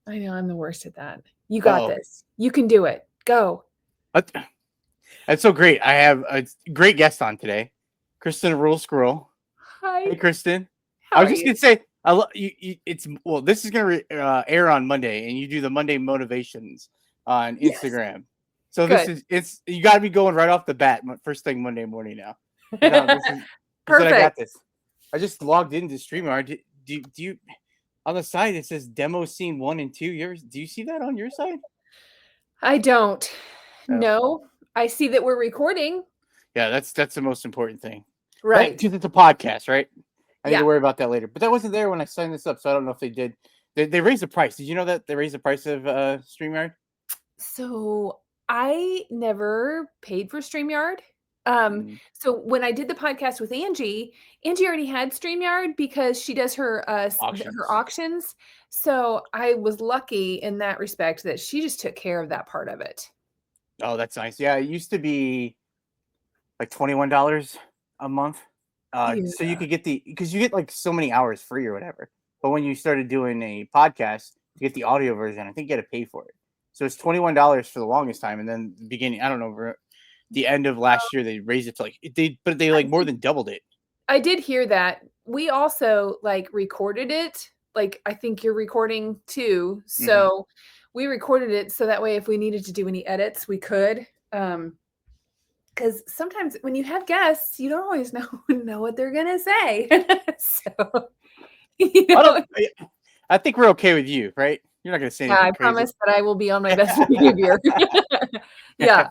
I know I'm the worst at that. You got Oh, this. You can do it. Go. that's so great. I have a great guest on today, Kristin A Rural Squirrel. Hi. Hey, Kristin. How I was are just you? gonna say, it's well, this is gonna air on Monday, and you do the Monday motivations on Yes. Instagram. So Good. it's you got to be going right off the bat, first thing Monday morning now. But no, this is I got Perfect. this. I just logged into StreamYard. Do you on the side it says demo scene 1 and 2? Do you see that on your side? I don't. Oh, No. I see that we're recording. yeah, that's the most important thing. That Right. because it's a podcast, right? I need to Yeah. worry about that later. But that wasn't there when I signed this up, so I don't know if they did. They raised the price. Did you know that they raised the price of StreamYard? So I never paid for StreamYard. Um, Mm, so when I did the podcast with Angie, Angie already had StreamYard because she does her her auctions. auctions. So I was lucky in that respect that she just took care of that part of it. Oh, that's nice. Yeah, it used to be like $21 a month. So you Yeah. could get because you get like so many hours free or whatever. But when you started doing a podcast to get the audio version, I think you got to pay for it. So it's $21 for the longest time, and then the beginning, I don't know, over the end of last year they raised it to like they I like more did than doubled it. I did hear that. We also like recorded it. Like I think you're recording too. Hmm. So we recorded it so that way if we needed to do any edits, we could. Because sometimes when you have guests, you don't always know what they're gonna say. So you I don't. know, I think we're okay with you, right? You're not gonna say yeah, I anything crazy. promise that I will be on my best behavior. Yeah,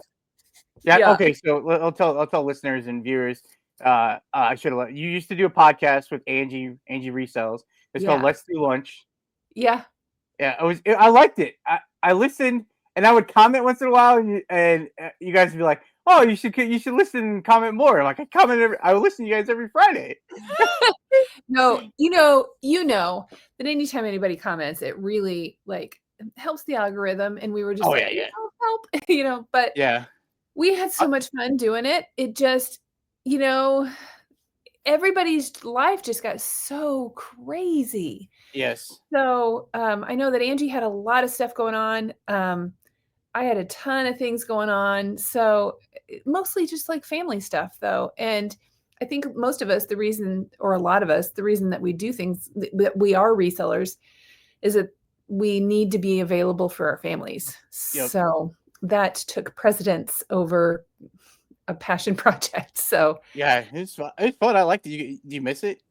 Yeah. yeah, Okay. So I'll tell listeners and viewers. I should have. You used to do a podcast with Angie Resells. It's called yeah, Let's Do Lunch. yeah. Yeah, I liked it. I listened and I would comment once in a while, and you guys would be like, "Oh, you should listen and comment more." Like I would listen to you guys every Friday. No, you know that anytime anybody comments, it really like helps the algorithm. And we were just Oh like, yeah, yeah, help, but yeah. we had Uh, so much fun doing it. It just, you know, everybody's life just got so crazy. yes. So I know that Angie had a lot of stuff going on. I had a ton of things going on. So mostly just like family stuff, though. And I think most of us, the reason, or a lot of us, the reason that we do things, that we are resellers, is that we need to be available for our families. Yep. So that took precedence over a passion project. So Yeah, it's fun. It's fun. I liked it. Do you miss it?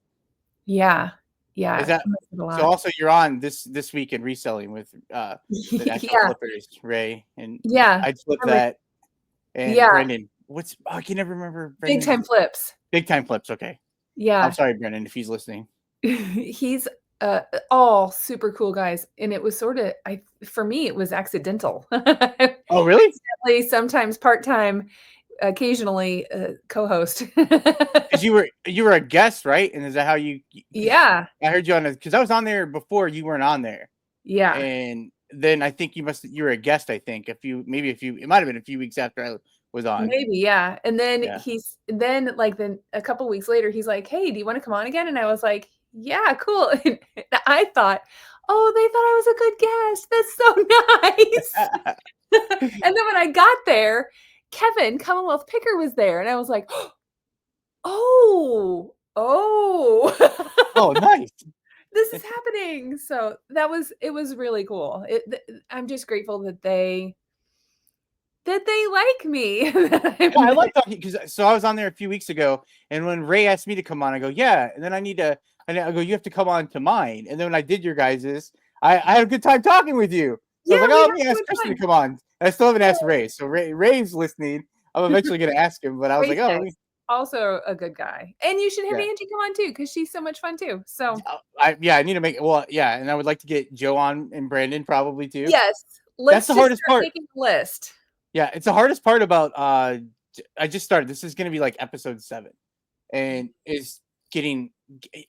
yeah, Is yeah, I that miss it a so? lot. Also, you're on this week in reselling with the National Yeah, Flippers, Ray, and yeah. I'd flip I'm that. And Yeah, Brendan, I can never remember big Brendan's time flips. big time flips. Okay, I'm Yeah. sorry, Brendan, if he's listening. He's, all super cool guys, and it was sorta I for me, it was accidental. Oh, really? Accidentally, sometimes part-time, occasionally, co-host. Because you were a guest, right? And is that how because Yeah, I heard you on because I was on there before you weren't on there, yeah, and then I think you were a guest. I think a few it might have been a few weeks after I was on. maybe, yeah, and then Yeah. then a couple weeks later, he's like, "Hey, do you wanna come on again?" And I was like, "Yeah, cool." And I thought, "Oh, they thought I was a good guest. That's so nice." And then when I got there, Kevin, Commonwealth Picker, was there, and I was like, "Oh, oh, Oh, nice. this is happening." So it was really cool. I'm just grateful that they like me. That Yeah, I I'm like talking because I was on there a few weeks ago, and when Ray asked me to come on, I go, yeah, and then I go, you have to come on to mine, and then when I did your guys's, I had a good time talking with you, so I was Yeah, like, we oh, had let me so ask much Kristen to fun. come on. And I still haven't asked Yeah. Ray, so Ray's listening. I'm eventually gonna ask him, but I was like, Ray's oh, nice. Also a good guy. And you should have yeah, Angie come on too, because she's so much fun too. So, I need to make yeah, and I would like to get Joe on and Brandon probably too. yes, That's let's the just hardest start part. making a list. Yeah, it's the hardest part about I just started. This is gonna be like episode 7. And is getting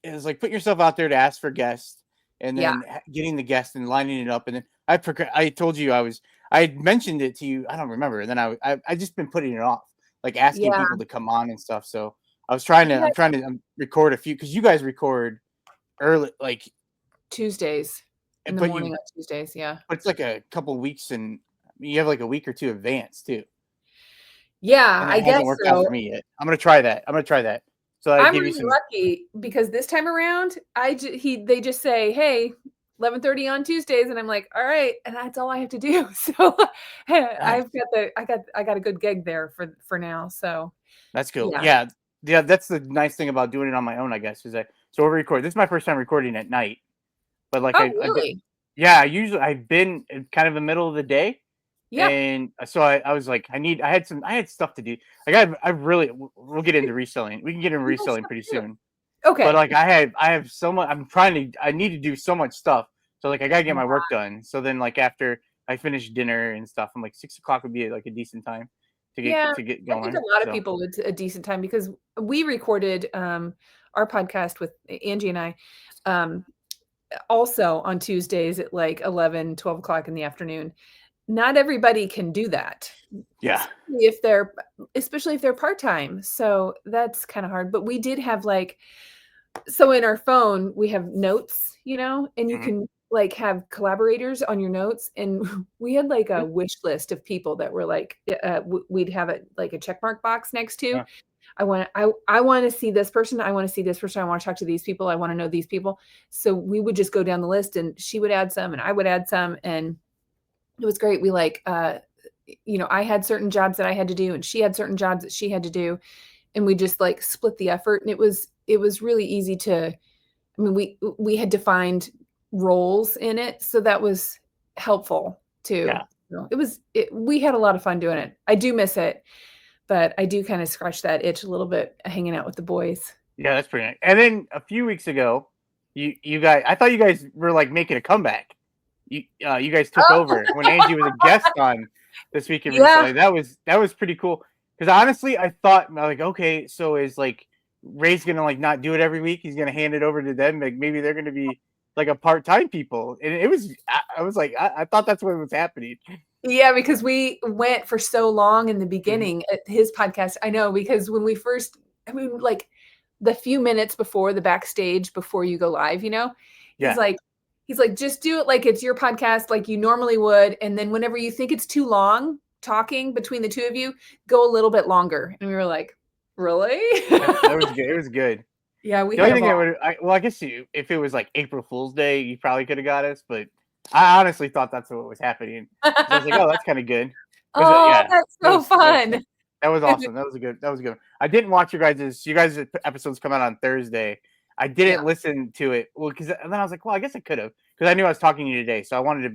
is like putting yourself out there to ask for guests and Yeah. then getting the guest and lining it up and then I told you I had mentioned it to you, I don't remember, and then I just been putting it off, like asking Yeah. people to come on and stuff. So Yeah, I'm trying to record a few because you guys record early, like Tuesdays. in the but morning on Tuesdays, yeah. it's like a couple weeks, and you have like a week or two advance too, Yeah, and I that guess hasn't worked out so. for me yet. I'm gonna try that. So I I'm give you really some. lucky because this time around, they just say, "Hey, 11:30 on Tuesdays," and I'm like, "All right," and that's all I have to do. So Nice. I got a good gig there for now. So That's cool. yeah. Yeah, yeah. That's the nice thing about doing it on my own, I guess, is that so we record. This is my first time recording at night, but like Oh, I've been, really? yeah. Usually I've been in kind of the middle of the day, Yeah. and so I was like, I had stuff to do. Like I really, we'll get into reselling. We can get into You got reselling stuff pretty to do. soon. But Okay. like I have so much. I need to do so much stuff. So like I gotta get my work done. So then like after I finish dinner and stuff, I'm like 6 o'clock would be like a decent time Yeah, to get I think going. a lot of So people it's a decent time because we recorded our podcast with Angie and I um also on Tuesdays at like 11, 12 o'clock in the afternoon. Not everybody can do that, yeah. especially if they're especially if they're part-time. So that's kind of hard. But we did have like so in our phone, we have notes, and you Hmm. can like have collaborators on your notes. And we had like a Yeah. wish list of people that were like, we'd have it like a check mark box next to. Yeah. I want to see this person. I want to see this person. I want to talk to these people. I want to know these people. So we would just go down the list and she would add some and I would add some. And it was great. We like, I had certain jobs that I had to do and she had certain jobs that she had to do. And we just like split the effort. And it was really easy to, I mean, we had defined roles in it. So that was helpful too. Yeah. So we had a lot of fun doing it. I do miss it, but I do kind of scratch that itch a little bit hanging out with the boys. Yeah, that's pretty nice. And then a few weeks ago, you guys, I thought you guys were like making a comeback. You guys took Oh, over when Angie was a guest on This Week in yeah. Reselling. That was pretty cool. Because honestly, I thought like, okay, so is like Ray's gonna like not do it every week. He's gonna hand it over to them. Like maybe they're gonna be like a part time people. And it was, I was like, I thought that's what was happening. Yeah, because we went for so long in the Mhm. beginning at his podcast. I know because when we first, I mean, like the few minutes before the backstage, before you go live, he's Yeah. like, he's like, just do it like it's your podcast, like you normally would. And then whenever you think it's too long talking between the two of you, go a little bit longer. And we were like, really? That was good. It was good. Yeah, we The had only a thing ball. well, I guess if it was like April Fool's Day, you probably could have got us, but I honestly thought that's what was happening. So I was like, oh, that's kind of good. Because Oh, yeah, that's so that was fun. that was awesome. That was a good. One. I didn't watch you guys' episodes come out on Thursday. I Yeah. didn't listen to it. Well, because then I was like, well, I guess I could have because I knew I was talking to you today, so I wanted to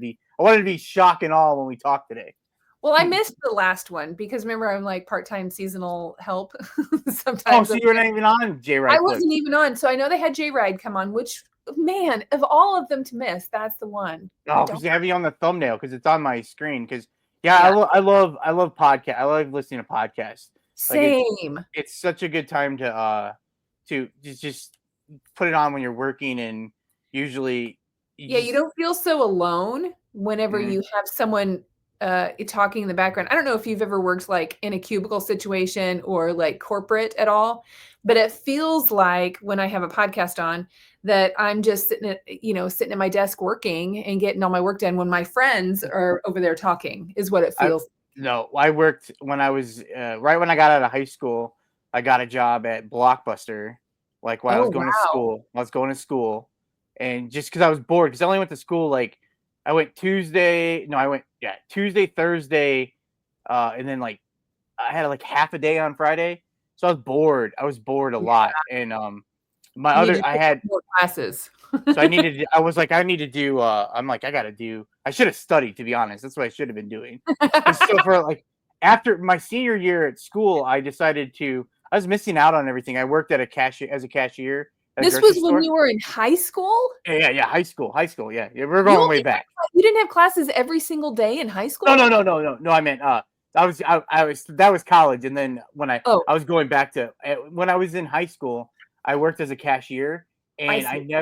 be shock and awe when we talked today. Well, I missed the last one because remember I'm like part-time seasonal help. Oh, Sometimes so I'm you were like, not even on J I Ride wasn't Clips. even on. So I know they had J Ride come on, which man, of all of them to miss, that's the one. I Oh, because don't they have you on the thumbnail because it's on my screen. Because yeah, yeah. I love podcast. I love listening to podcasts. Like Same. it's such a good time to just put it on when you're working, and usually you Yeah, you just don't feel so alone whenever mhm, you have someone talking in the background. I don't know if you've ever worked like in a cubicle situation or like corporate at all, but it feels like when I have a podcast on that I'm just sitting at my desk working and getting all my work done when my friends are over there talking is what it I feels. no, I worked when I was right when I got out of high school. I got a job at Blockbuster, like while I Oh, was going to wow. school. I was going to school, and just because I was bored, because I only went to school like I went Tuesday. No, I went Tuesday, Thursday, and then like I had like half a day on Friday, so I was bored. I was bored a Yeah, lot, and my you need other to I take had more classes. so I needed. I was like, I need to do. I'm like, I gotta do. I should have studied, to be honest. That's what I should have been doing. Because so for like after my senior year at school, I decided to. I was missing out on everything. I worked at a cashier as a cashier at a This grocery was when store. you were in high school? Yeah. High school. Yeah, yeah. We're You going way only back. you didn't have classes every single day in high No, school? no, no, no, no, no. I meant I was that was college, and then when Oh, I was going back to when I was in high school, I worked as a cashier, I and see.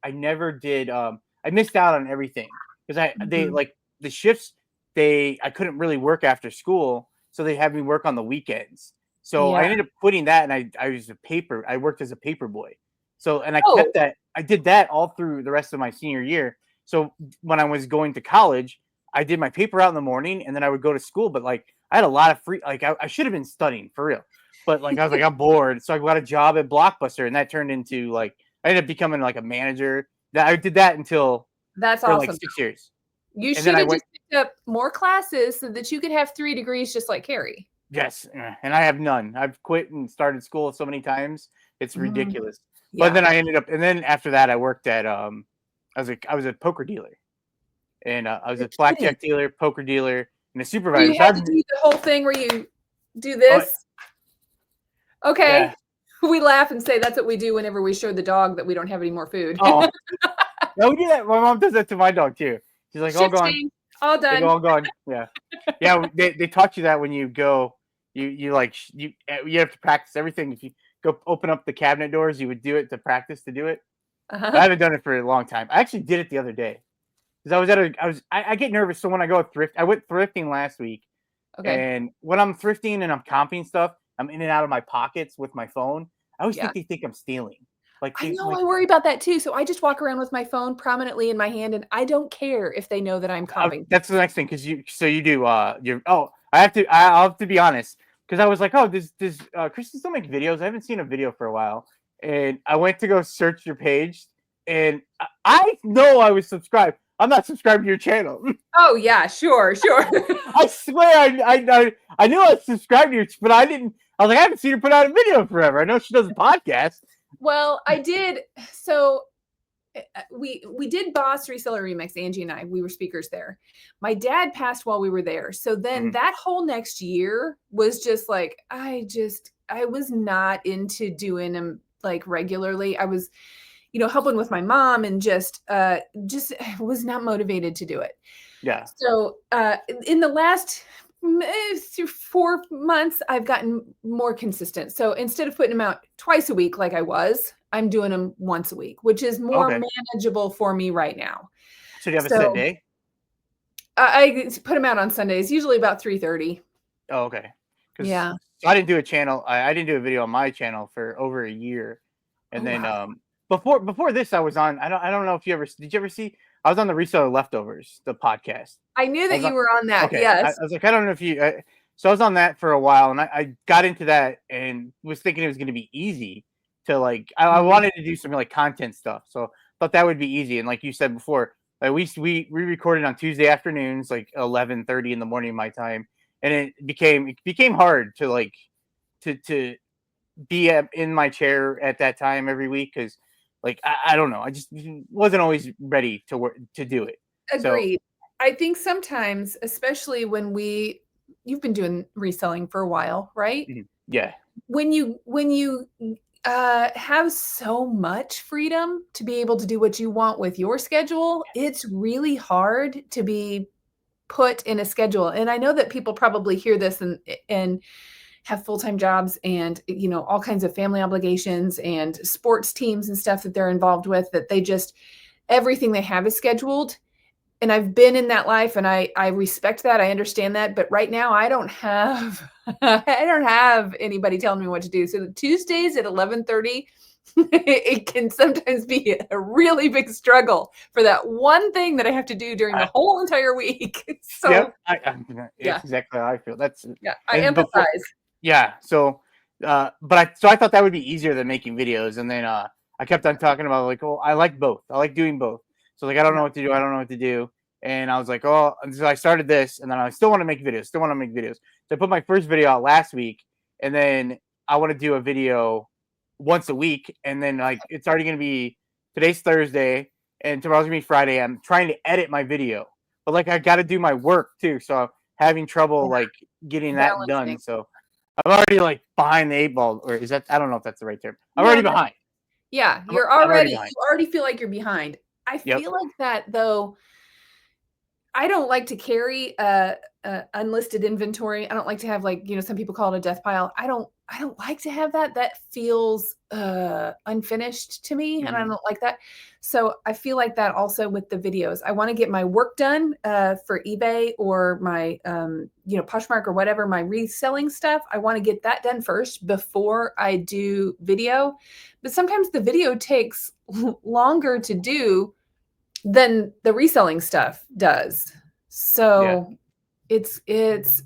I never did I missed out on everything because I they Mhm. like the shifts I couldn't really work after school, so they had me work on the weekends. So I Yeah. ended up quitting that, and I worked as a paper boy. So and I Oh, kept that I did that all through the rest of my senior year. So when I was going to college, I did my paper out in the morning, and then I would go to school. But like I had a lot of free, like I should have been studying for real. But like I was like I'm bored, so I got a job at Blockbuster, and that turned into like I ended up becoming like a manager. That I did that until That's for like awesome. 6 years, You and then should I have went. just picked up more classes so that you could have 3 degrees just like Carrie. Yes, and I have none. I've quit and started school so many times. It's Mm, ridiculous. But yeah. then I ended up, and then after that, I worked at I was a poker dealer, and I was You're a kidding. blackjack dealer, poker dealer, and a So supervisor. you So had I've to do the whole thing where you do oh this? yeah Okay. We laugh and say that's what we do whenever we show the dog that we don't have any more food. oh no we do that. My mom does that to my dog too. She's like all Shift gone. change, all They go done. all gone. Yeah, yeah. They taught you that when you go, you like you have to practice everything. If you go open up the cabinet doors, you would do it to practice to do it. I Uh-huh. haven't done it for a long time. I actually did it the other day because I get nervous. So when I go thrift, I went thrifting last week, Okay. and when I'm thrifting and I'm comping stuff, I'm in and out of my pockets with my phone. I always Yeah. think they think I'm stealing. Like I they know, like I worry about that too, so I just walk around with my phone prominently in my hand, and I don't care if they know that I'm comping. that's the next thing because you do you oh I'll have to be honest because I was like, oh, does Kristin still make videos? I haven't seen a video for a while, and I went to go search your page, and I know I was subscribed. I'm not subscribed to your channel. Oh, yeah, sure, sure. I swear I knew I was subscribed to you, but I didn't. I was like, I haven't seen her put out a video forever. I know she does a podcast. Well, I did so, we did Boss Reseller Remix, Angie and I, we were speakers there. My dad passed while we were there, so then Mhm. that whole next year was just like, I was not into doing them, like, regularly. I was, helping with my mom and just was not motivated to do it. Yeah. So, in the last 4 months, I've gotten more consistent. So instead of putting them out twice a week like I was, I'm doing them once a week, which is more Okay. manageable for me right now. So do you have a set So day? I put them out on Sundays, usually about 3:30. Oh, okay. Because Yeah. I didn't do a channel. I didn't do a video on my channel for over a year, Oh, and then wow. before this, I was on. I don't know if you ever did. You ever see? I was on the Reseller Leftovers, the podcast. I knew I that was on. you were on that. Okay, I Yes. was like, I don't know if you. So I was on that for a while, and I got into that and was thinking it was going to be easy to like. I Mhm. wanted to do some like content stuff, so thought that would be easy. And like you said before, like we recorded on Tuesday afternoons, like 11:30 in the morning my time, and it became hard to like to be in my chair at that time every week because like I don't know, I just wasn't always ready to work to do it. So Agreed. I think sometimes, especially you've been doing reselling for a while, right? yeah, When you have so much freedom to be able to do what you want with your schedule, it's really hard to be put in a schedule. And I know that people probably hear this and have full-time jobs and all kinds of family obligations and sports teams and stuff that they're involved with, that they just everything they have is scheduled. And I've been in that life, and I respect that, I understand that, but right now I don't have I don't have anybody telling me what to do. So the Tuesdays at 11:30, it can sometimes be a really big struggle for that one thing that I have to do during the I, whole entire week. yep, So, it's yeah, exactly how I feel. That's yeah, I and before empathize. yeah, so I thought that would be easier than making videos, and then I kept on talking about like, oh, I like both. I like doing both. So like, I don't Yeah, know what to do. I don't know what to do. And I was like, oh, and so I started this, and then I still want to make videos. Still want to make videos. So I put my first video out last week, and then I want to do a video once a week, and then like it's already gonna be today's Thursday, and tomorrow's gonna be Friday. I'm trying to edit my video, but like I got to do my work too, so I'm having trouble yeah, like getting that done. balancing. So I'm already like behind the eight ball, or is that? I don't know if that's the right term. I'm No, already behind. yeah, I'm already behind. you already feel like you're behind. I Yep. feel like that though. I don't like to carry unlisted inventory. I don't like to have, like, some people call it a death pile. I don't like to have that. That feels unfinished to me, and I Hmm. don't like that. So I feel like that also with the videos. I want to get my work done for eBay or my Poshmark or whatever, my reselling stuff. I want to get that done first before I do video. But sometimes the video takes longer to do than the reselling stuff does. Yeah. So it is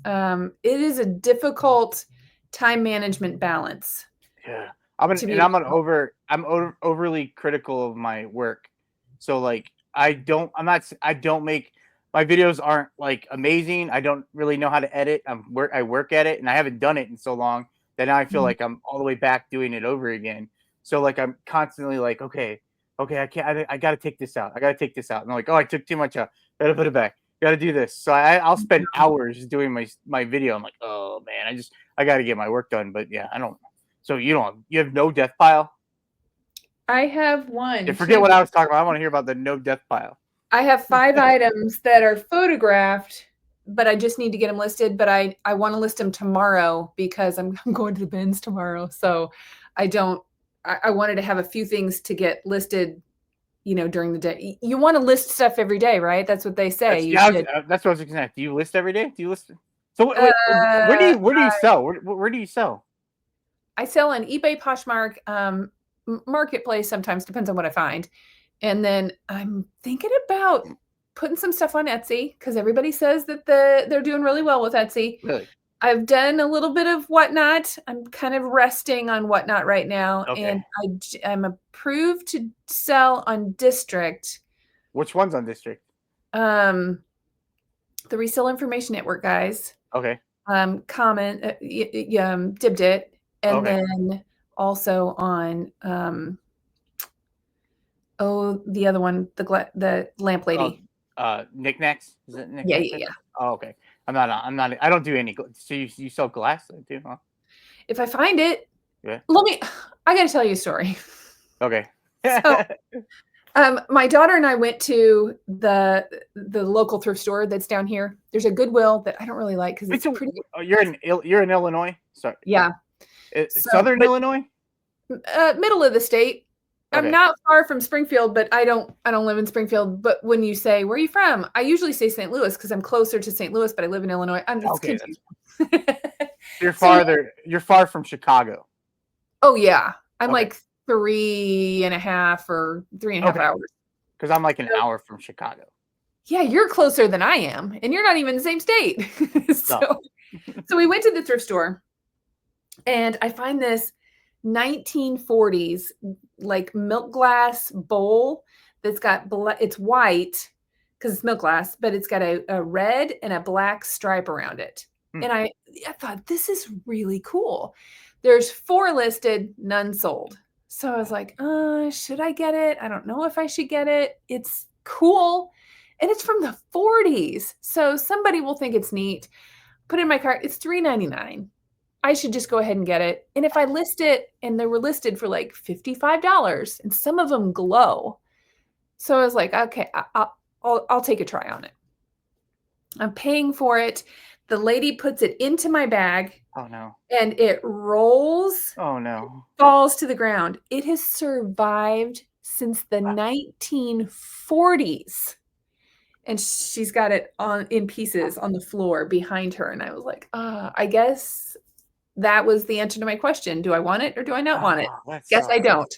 a difficult time management balance Yeah. to be able to. I'm overly critical of my work. So like I don't make my videos aren't like amazing. I don't really know how to edit. I work at it and I haven't done it in so long that now I feel like I'm all the way back doing it over again. So like I'm constantly like, okay, I can't I got to take this out. I got to take this out. And I'm like, oh, I took too much out. Got to put it back. Got to do this. So I'll spend hours doing my video. I'm like, oh man, I got to get my work done. But yeah, I don't. So you have no death pile? I have Yeah, one, forget two, what I was talking about. I want to hear about the no death pile. I have 5 items that are photographed, but I just need to get them listed, but I wanna list them tomorrow because I'm going to the bins tomorrow, so I don't I wanted to have a few things to get listed, during the day. You wanna list stuff every day, right? That's what they say, That's you yeah. should. That's what I was going to ask. Do you list every day? Do you list? So wait, Uh, where do you sell? Where do you sell? I sell on eBay, Poshmark, Marketplace sometimes, depends on what I find, and then I'm thinking about putting some stuff on Etsy because everybody says that they're doing really well with Etsy. Really? I've done a little bit of Whatnot. I'm kind of resting on Whatnot right now, and Okay. I'm approved to sell on District, Which one's on District? um, the Resale Information Network guys. Okay. Comment, Dibbed it, and Okay. then also on the other one, the lamp Oh, lady. knickknacks. Is it Yeah, knickknacks? yeah, yeah. Oh, okay. I'm not. I don't do any. So you sell glass too, huh? If I find it, Yeah. let me. I got to tell you a story. Okay. So, my daughter and I went to the local thrift store that's down here. There's a Goodwill that I don't really like because Wait, it's so pretty. you're in Illinois. Sorry, Yeah. So, Southern but Illinois. middle of the state. I'm Okay. not far from Springfield, but I don't live in Springfield. But when you say where are you from, I usually say St. Louis because I'm closer to St. Louis, but I live in Illinois. It's Okay. That's confusing. you're So yeah. farther. You're far from Chicago. Oh yeah, I'm Okay. like 3.5 or 3.5 Okay. hours. Because I'm like an So, hour from Chicago. yeah, you're closer than I am, and you're not even in the same state. No. So we went to the thrift store, and I find this 1940s like milk glass bowl that's got it's white because it's milk glass, but it's got a red and a black stripe around it. Hmm. And I thought this is really cool. There's 4 listed, none sold. So I was like, should I get it? I don't know if I should get it. It's cool. And it's from the 40s. So somebody will think it's neat. Put it in my cart. It's $3.99. I should just go ahead and get it. And if I list it and they were listed for like $55 and some of them glow. So I was like, okay, I'll take a try on it. I'm paying for it. The lady puts it into my bag Oh no. and it rolls, Oh no. falls to the ground. It has survived since the 1940s. And she's got it in pieces on the floor behind her. And I was like, I guess that was the answer to my question. Do I want it or do I not want it? Oh, that Guess I sucks. don't.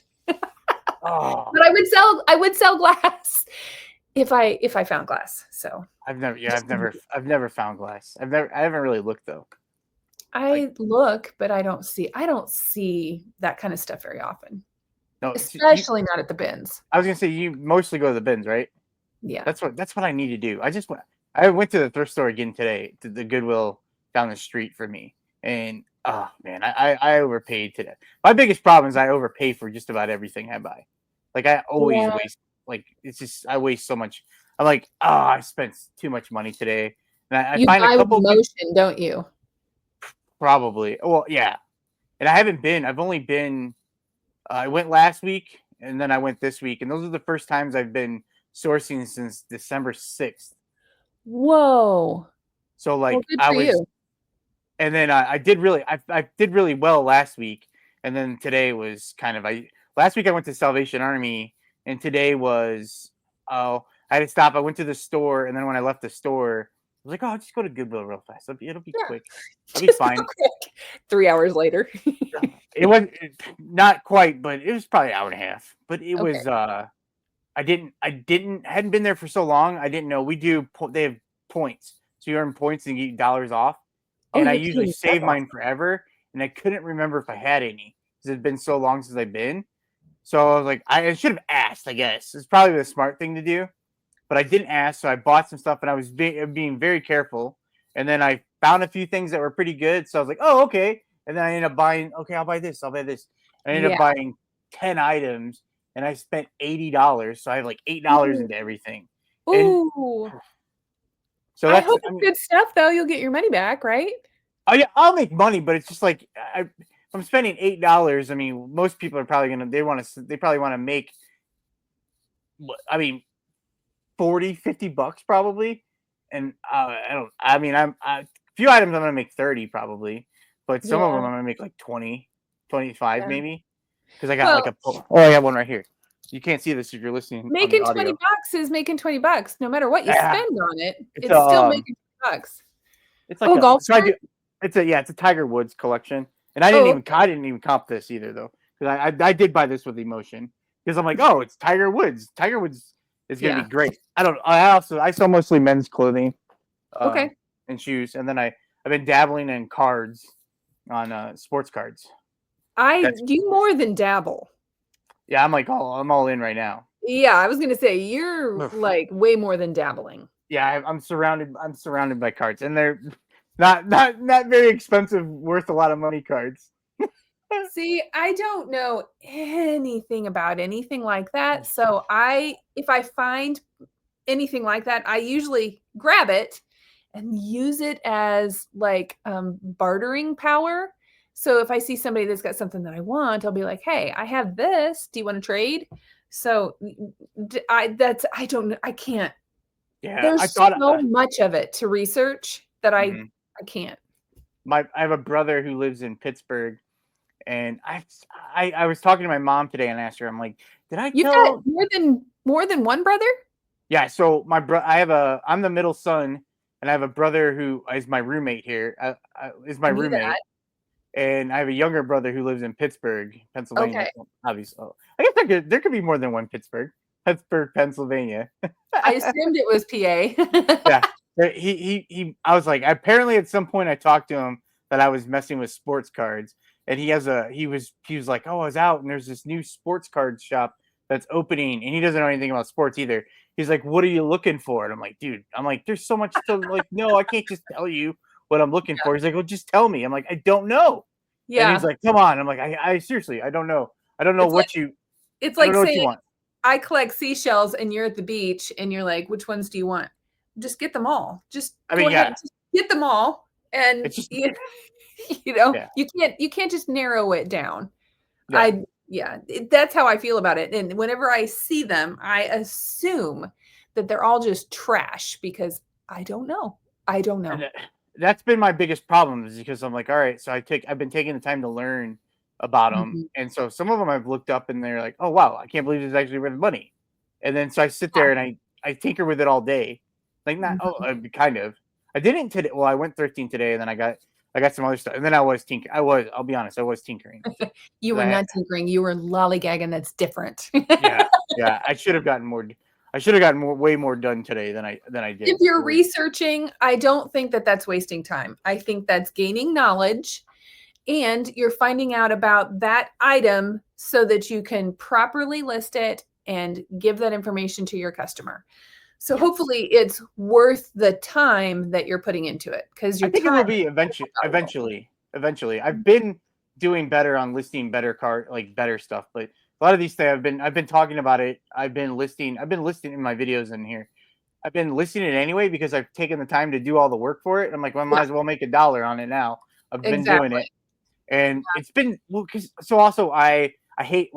Oh, But I would sell glass if I found glass. So just I've never found glass. I haven't really looked though. Like, I look, but I don't see that kind of stuff very often, no, especially not at the bins. I was gonna say you mostly go to the bins, right? Yeah. That's what I need to do. I went to the thrift store again today, to the Goodwill down the street for me, and oh man, I overpaid today. My biggest problem is I overpay for just about everything I buy. Like I always Yeah. waste. Like it's just I waste so much. I'm like, oh, I spent too much money today, and I You find a buy with couple good emotion, don't you? probably. Well, yeah, and I haven't been. I've only been. I went last week, and then I went this week, and those are the first times I've been sourcing since December 6th. Whoa. So Well, like good I for was, you. and then I did really well last week, and then today was kind of I last week I went to Salvation Army, and today was oh I had to stop. I went to the store, and then when I left the store, I was like, oh, I'll just go to Goodwill real fast. It'll be Yeah. quick. I'll be Just real fine. quick. 3 hours later. It was not quite, but it was probably an hour and a half. But it Okay. was hadn't been there for so long. I didn't know they have points, so you earn points and you get dollars off. Oh, And I you're usually kidding. That's save mine awesome. forever, and I couldn't remember if I had any because it had been so long since I've been. So I was like, I should have asked. I guess it's probably the smart thing to do, but I didn't ask. So I bought some stuff, and I was being very careful. And then I found a few things that were pretty good. So I was like, oh, okay. And then I ended up buying. Okay, I'll buy this. I'll buy this. I ended up Yeah. buying 10 items, and I spent $80. So I have like $8 Ooh. into everything. And Ooh. so I that's, hope I it's mean, good stuff, though. You'll get your money back, right? oh yeah, I'll make money, but it's just like if I'm spending $8. I mean, most people are probably gonna they probably want to make. I mean, 40, $50 probably. And I don't. I mean, a few items I'm gonna make 30 probably, but some of them Yeah. I'm gonna make like 20, 25 Yeah. maybe because I got like Well, a. Oh, I got one right here. You can't see this if you're listening on the making 20 audio. bucks is making 20 bucks. No matter what you Yeah, spend on it, it's a it's still making 20 bucks. it's like Oh, a golf so I cart? do. It's a Tiger Woods collection, and Oh, okay. I didn't even comp this either though because I did buy this with emotion because I'm like, oh, it's Tiger Woods. Tiger Woods is gonna be Yeah. great. I don't. I sell mostly men's clothing, um, Okay. and shoes, and then I've been dabbling in cards on sports cards. I That's do more than dabble. yeah. I'm all in right now. Yeah, I was gonna say you're Oof. like way more than dabbling. Yeah, I'm surrounded by cards, and they're not very expensive, worth a lot of money cards. See, I don't know anything about anything like that. So if I find anything like that, I usually grab it and use it as like bartering power. So if I see somebody that's got something that I want, I'll be like, "Hey, I have this. Do you want to trade?" So I don't know. I can't. Yeah, I There's thought. so much of it to research that Mhm. I can't. I have a brother who lives in Pittsburgh, and I was talking to my mom today and asked her, I'm like, did I You've got tell? more than one brother? Yeah, so I'm the middle son, and I have a brother who is my roommate here. Is my I knew that. roommate, and I have a younger brother who lives in Pittsburgh, Pennsylvania. Okay. Obviously, I guess there could be more than one Pittsburgh, Pennsylvania. I assumed it was Yeah, PA. I was like, apparently at some point I talked to him that I was messing with sports cards, and he was like, oh, I was out and there's this new sports card shop that's opening, and he doesn't know anything about sports either. He's like, what are you looking for? And I'm like, dude, there's so much to like. No, I can't just tell you what I'm looking for. He's like, well, just tell me. I'm like, I don't know. And he's Yeah. like, come on. I'm like, I seriously, I don't know. I don't know It's like what you. it's I don't like know what you saying want. I collect seashells and you're at the beach and you're like, "Which ones do you want?" Just get them all. Just I go mean, ahead, yeah, just get them all. And it's just yeah, you can't just narrow it down. yeah. That's how I feel about it. And whenever I see them, I assume that they're all just trash because I don't know. I don't And know. that's been my biggest problem is because I'm like, all right, so I've been taking the time to learn about them, Mhm. and so some of them I've looked up and they're like, oh wow, I can't believe this is actually worth money. And then so I sit there and I tinker with it all day, like not oh Mhm. kind of. I didn't today. Well, I went thrifting today, and then I got some other stuff, and then I'll be honest, I was tinkering. You 'Cause were not tinkering, you were lollygagging, that's different. yeah, yeah, I should have gotten more. I should have gotten way more done today than I If did. you're researching, I don't think that that's wasting time. I think that's gaining knowledge and you're finding out about that item so that you can properly list it and give that information to your customer. So Yes. hopefully it's worth the time that you're putting into it because I your think it time will is be more valuable. eventually. I've been doing better on listing better stuff, but a lot of these things I've been talking about it. I've been listing in my videos in here. I've been listing it anyway because I've taken the time to do all the work for it. I'm like, well, I Yeah, might as well make $1 on it now. I've been doing exactly. it, and it's been well because so also I hate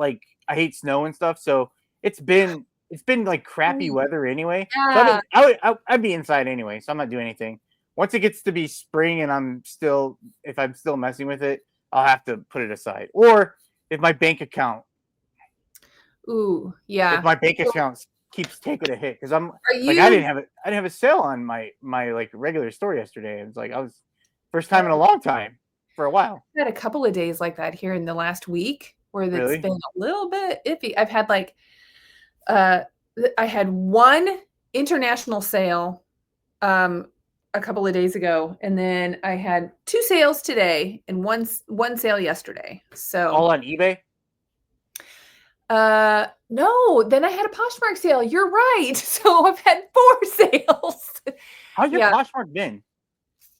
snow and stuff, so it's been like crappy Mm, weather anyway. So yeah, I'd be inside anyway, so I'm not doing anything. Once it gets to be spring and if I'm still messing with it, I'll have to put it aside. Or if my bank account ooh, if yeah. my bank So account keeps taking a hit because I'm are like you I didn't have a sale on my like regular store yesterday. It's like I was first time in a long time for a while. had a couple of days like that here in the last week where it's Really? been a little bit iffy. I've had like uh I had one international sale a couple of days ago, and then I had 2 sales today and one sale yesterday. So, All on eBay? no, then I had a Poshmark sale. You're right. So I've had 4 sales. How's your Yeah, Poshmark been?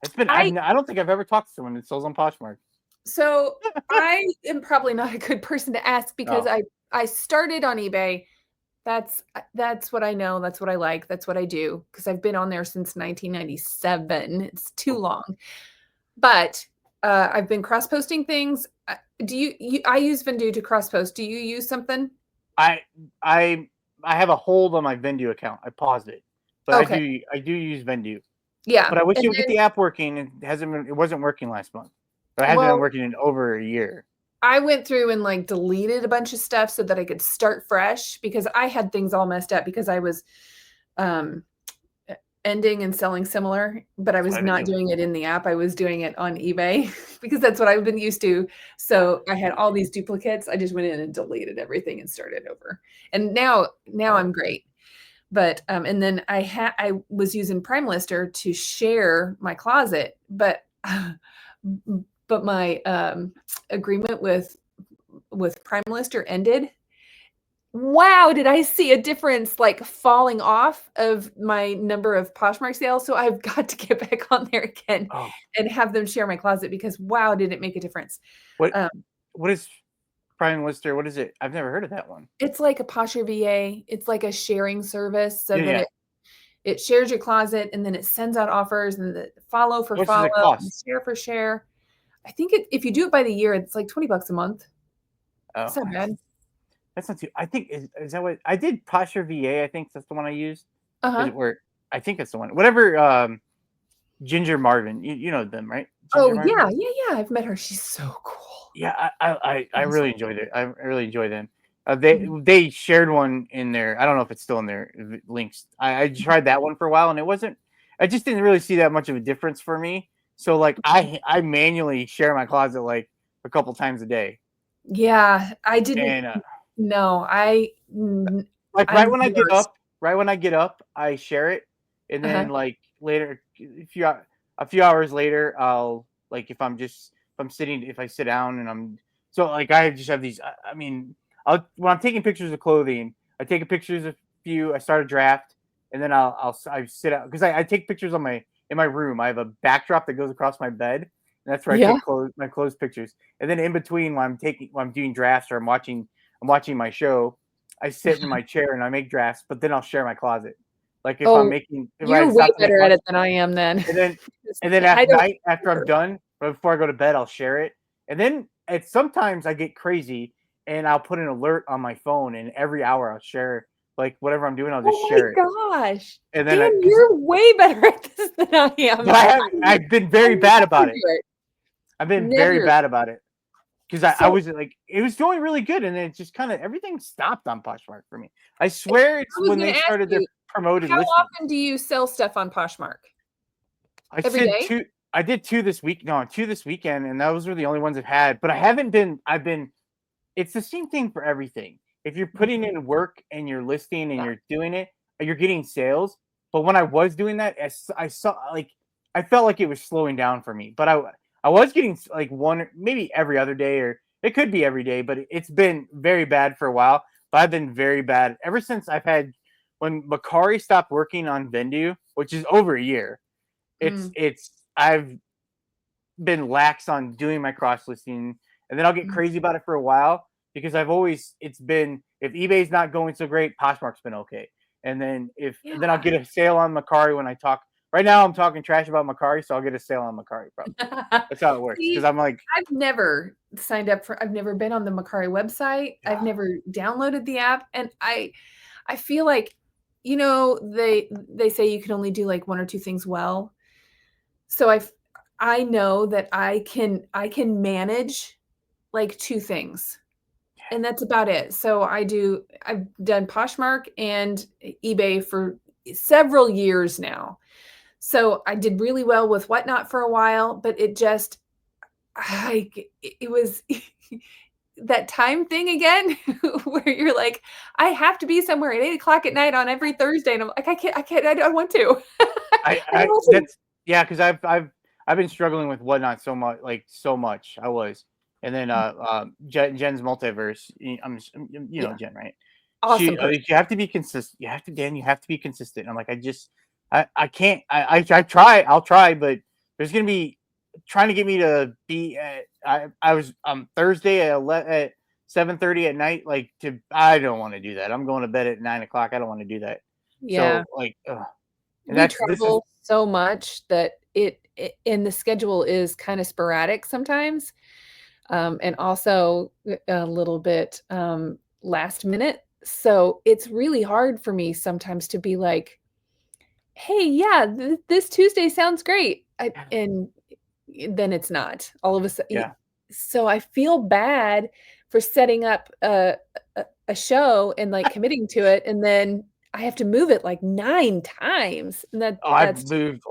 It's been I I don't think I've ever talked to someone that sells on Poshmark. so I am probably not a good person to ask because Oh, I started on eBay. That's what I know, that's what I like, that's what I do because 'cause I've been on there since 1997. It's too oh. long. But, I've been cross-posting things. Do you I use Vendoo to cross-post. Do you use something? I I I have a hold on my Vendu account. I paused it, but Okay. I do use Vendu. Yeah, But I wish and it would get then the app working. It wasn't working last month. But it hasn't been well, working in over a year. I went through and, like, deleted a bunch of stuff so that I could start fresh because I had things all messed up because I was, um ending and selling similar, but I That's what was I've been not doing. doing it in the app. I was doing it on eBay because that's what I've been used to. So I had all these duplicates. I just went in and deleted everything and started over. And now Oh, I'm great. But and then I was using Prime Lister to share my closet, but but my agreement with Prime Lister ended. Wow, did I see a difference, like, falling off of my number of Poshmark sales? So I've got to get back on there again oh. and have them share my closet because, wow, did it make a difference. What Um, what is Prime Lister? What is it? I've never heard of that one. it's like a Posher VA. It's like a sharing service so Yeah, that yeah. it shares your closet and then it sends out offers and the follow for How much does it follow and cost? share for share. I think if you do it by the year, it's like 20 bucks a month. Oh, It's not bad. that's not too. I think is that what I did? Posture VA. I think that's the one I used. Is Uh-huh. it where? I think that's the one. Whatever. Ginger Marvin. You know them, right? Oh, Ginger Marvin. yeah, yeah, yeah, I've met her. She's so cool. Yeah, I She's really enjoyed it. I really enjoy them. They shared one in there. I don't know if it's still in their links. I tried that one for a while and it wasn't. I just didn't really see that much of a difference for me. So like I manually share my closet like a couple times a day, Yeah, I didn't and no, like I'm the worst. right when I get up, I share it, and Uh-huh. then like later, a few hours later, I'll like if I'm sitting if I sit down and I'm so like I just have these. I mean, I'll when I'm taking pictures of clothing, I take a pictures of few. I start a draft, and then I sit out because I take pictures on my in my room. I have a backdrop that goes across my bed, and that's where I Yeah. take my clothes pictures. And then in between when I'm doing drafts or I'm watching my show, I sit in my chair and I make drafts, but then I'll share my closet. Like Oh, if I you're way stop to make better at lunch, it than I am then. and then 'Cause at I don't night after I'm care. done, right before I go to bed, I'll share it. And then sometimes I get crazy and I'll put an alert on my phone, and every hour I'll share like whatever I'm doing, I'll just Oh my share it. gosh. And then Dan, because you're way better at this than I am. but I've been I very bad never about do it. it. I've been very Never. bad about it because I So, was like it was going really good, and then it just kind of everything stopped on Poshmark for me. I swear it's I was when gonna they ask started their you, promoted how listings. often do you sell stuff on Poshmark? I Every said day? two. I did two this week. No, two this weekend, and those were the only ones I've had. But I haven't been. I've been. It's the same thing for everything. If you're putting Mhm. in work and you're listing and Yeah. you're doing it, you're getting sales. But when I was doing that, I saw like I felt like it was slowing down for me. But I was getting like one maybe every other day, or it could be every day. But it's been very bad for a while. But I've been very bad ever since I've had when Macari stopped working on Vendu, which is over a year. Mm, I've been lax on doing my cross listing, and then I'll get mm. crazy about it for a while because I've always it's been if eBay's not going so great, Poshmark's been okay. And then if then I'll Yeah. get a sale on Macari when I talk. Right now, I'm talking trash about Macari, so I'll get a sale on Macari probably. That's how it works because See, I'm like, I've never signed up for I've never been on the Macari website. I've ah, never downloaded the app, and I feel like, they say you can only do, like, 1 or 2 things well. So I know that I can manage, like, 2 things, and that's about it. So I've done Poshmark and eBay for several years now. So I did really well with Whatnot for a while, but it just I it was that time thing again where you're like, I have to be somewhere at 8 o'clock at night on every Thursday. And I'm like, I don't want to. I don't I want to. that's yeah, because I've been struggling with Whatnot so much, like so much. I was, and then Jen's multiverse. You know Yeah. Jen, right? Awesome You person. have to be consistent. You have to, Dan. You have to be consistent. I'm like, I can't. I try. I'll try, but there's gonna be trying to get me to be at. I was Thursday at 7:30 at night. Like I don't want to do that. I'm going to bed at 9 o'clock. I don't want to do that. Yeah. So like, and We this is travel so much that and the schedule is kind of sporadic sometimes. And also a little bit last minute. So it's really hard for me sometimes to be like, hey, yeah, this Tuesday sounds great. And then it's not all of a sudden. yeah. So I feel bad for setting up a show and like committing to it. And then I have to move it like 9 times. And Oh, I've that's moved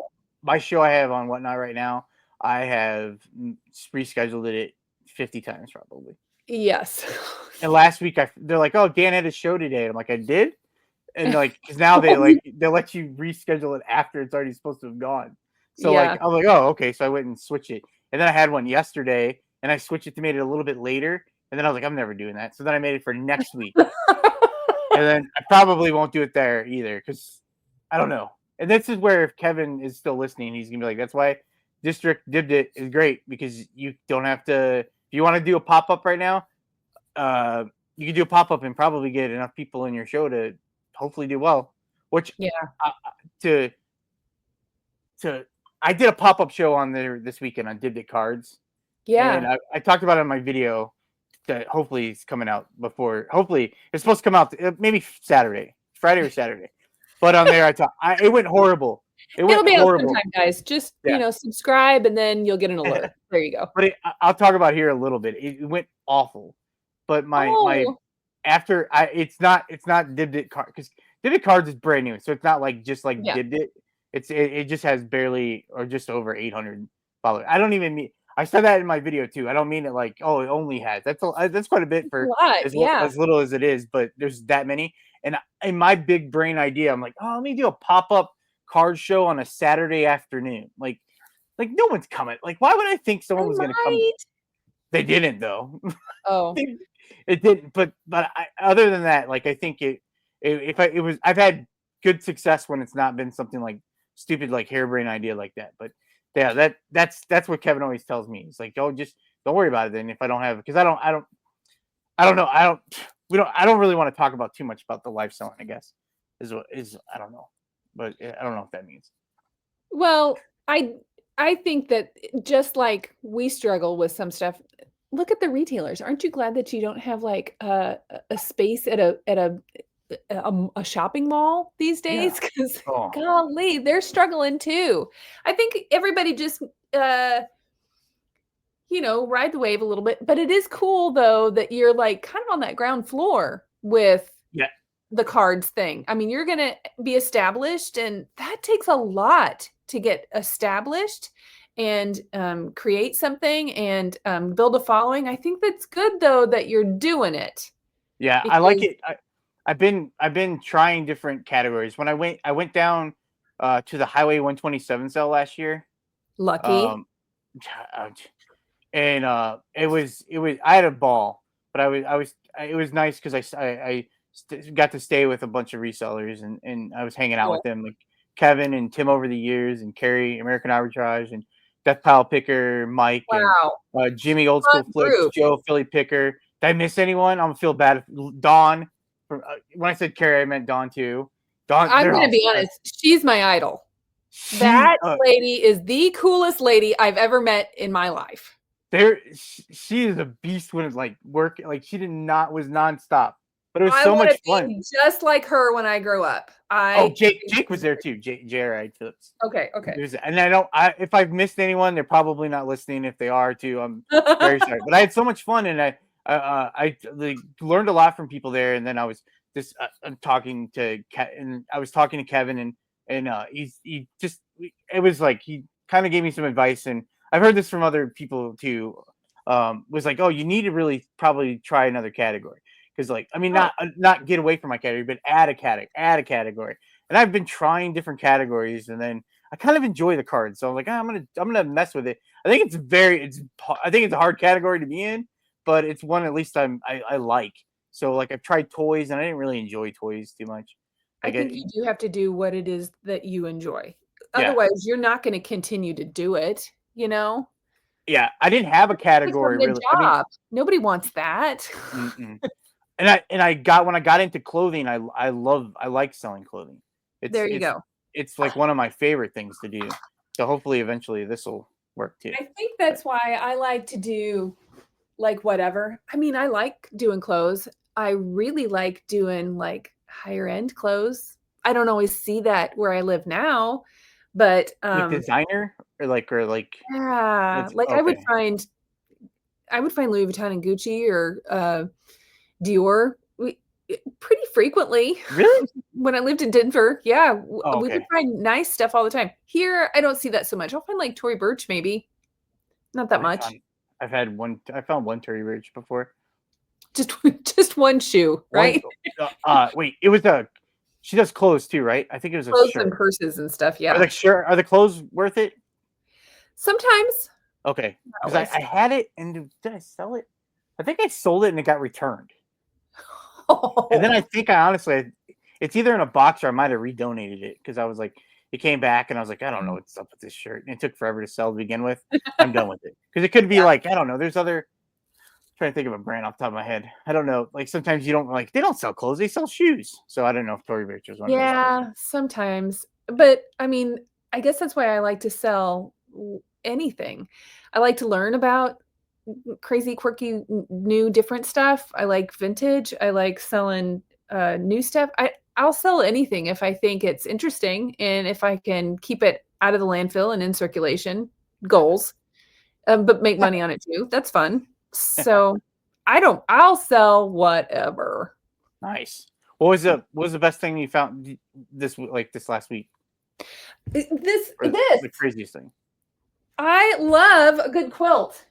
my show I have on Whatnot right now. I have rescheduled it 50 times probably. yes. And last week they're like, "Oh, Dan had a show today." I'm like, "I did?" And like, because now Oh, they let you reschedule it after it's already supposed to have gone. So like, yeah. I'm like, "Oh, okay." So I went and switched it, and then I had one yesterday, and I switched it to made it a little bit later, and then I was like, "I'm never doing that." So then I made it for next week, and then I probably won't do it there either because I don't know. And this is where if Kevin is still listening, he's gonna be like, "That's why District Dibbed It is great because you don't have to. If you want to do a pop up right now, uh, you can do a pop up and probably get enough people in your show to hopefully do well." Which Yeah. uh, to to I did a pop up show on there this weekend on Dibbed It Cards, and Yeah. I talked about it in my video that hopefully is coming out before. Hopefully, it's supposed to come out maybe Saturday, Friday or Saturday. But on there, it went horrible. It It'll went be out horrible. sometime, guys. Just, Yeah. subscribe and then you'll get an alert. There you go. But I'll talk about here a little bit. It went awful. But my Oh, after I it's not Dibbed It card because Dibbed It Cards is brand new, so it's not like just like yeah. Dibbed It. It just has barely or just over 800 followers. I don't even mean I said that in my video too. I don't mean it like oh it only has that's quite a bit It's a for lot. Yeah. as little as it is, but there's that many. And in my big brain idea, I'm like oh let me do a pop up card show on a Saturday afternoon. Like no one's coming. Like why would I think I someone was gonna come? might. They didn't though. Oh, It did, but other than that, like I think if I it was I've had good success when it's not been something like stupid like harebrained idea like that. But yeah, that's what Kevin always tells me. He's like, oh, just don't worry about it. Then if I don't have because I don't know I don't really want to talk about too much about the live selling. I guess is what is I don't know, but I don't know what that means. well, I think that just like we struggle with some stuff, look at the retailers. Aren't you glad that you don't have like a space at a shopping mall these Yeah. days? Because Oh golly, they're struggling too. I think everybody just uh ride the wave a little bit. But it is cool though that you're like kind of on that ground floor with yeah. the cards thing. I mean, you're going to be established, and that takes a lot to get established and create something and build a following. I think that's good though that you're doing it Yeah, I like because it. I've been trying different categories. When I went down to the Highway 127 sale last year. lucky. Um and it was I had a ball, but it was nice because got to stay with a bunch of resellers and I was hanging out with Cool. them like Kevin and Tim over the years and Carrie American Arbitrage and Death Pile Picker Mike and Wow. Jimmy Old Fun School Flips group. Joe Philly Picker. Did I miss anyone? I'm gonna feel bad. Dawn. When I said Carrie, I meant Dawn too. Dawn, I'm they're going to all be honest. She's my idol. she That lady is the coolest lady I've ever met in my life. she is a beast when it's like work like she did not was nonstop but it was I so want much to fun. be just like her when I grow up. Oh, I Jake was there too. J.R.I. Phillips. Okay, okay. And if I've missed anyone, they're probably not listening. If they are too, I'm very sorry. But I had so much fun, and I like, learned a lot from people there. And then I was just talking to and I was talking to Kevin, and he just it was like he kind of gave me some advice, and I've heard this from other people too. was like, oh, you need to really probably try another category. Because like, I mean, Oh, not get away from my category, but add a category. And I've been trying different categories, and then I kind of enjoy the cards. So I'm like, I'm gonna mess with it. I think I think it's a hard category to be in, but it's one at least I like. So like I've tried toys, and I didn't really enjoy toys too much. I Like think you do have to do what it is that you enjoy. yeah, Otherwise, you're not gonna continue to do it, you know? yeah. I didn't have a Like category having a really. I mean, job. Nobody wants that. mm-mm. And I got when I got into clothing, I like selling clothing. It's There you it's go. it's like one of my favorite things to do. So hopefully eventually this will work too. I think But that's why I like to do, like, whatever. I mean, I like doing clothes. I really like doing, like, higher end clothes. I don't always see that where I live now, but, like designer or like yeah, it's like, okay. I would find Louis Vuitton and Gucci or, Dior pretty frequently Really? when I lived in Denver. Yeah, Oh, we would okay. find nice stuff all the time. Here, I don't see that so much. I'll find, like, Tory Burch maybe, not that I much. found I found one Tory Burch before. Just just one shoe, One right? wait, it was a she does clothes too, right? I think it was a Clothes and shirt. purses and stuff, yeah. Are the clothes worth it? Sometimes, Okay, not because always. I had it and did I sell it? I think I sold it and it got returned. And then I Oh, think I honestly, it's either in a box or I might have redonated it because I was like, it came back and I was like, I don't know mm, what's up with this shirt. And it took forever to sell to begin with. I'm done with it because it could be yeah. like, I don't know. There's other, trying to think of a brand off the top of my head. I don't know. Like sometimes you don't like, they don't sell clothes, they sell shoes. So I don't know if Tory Burch was one of those things. Yeah, sometimes, but, I mean, I guess that's why I like to sell anything. I like to learn about crazy, quirky, new, different stuff. I like vintage. I like selling, new stuff. I'll sell anything if I think it's interesting and if I can keep it out of the landfill and in circulation, goals, but make money on it too. That's fun. So, I'll sell whatever. Nice. What was the best thing you found this last week or This, the craziest thing? I love a good quilt.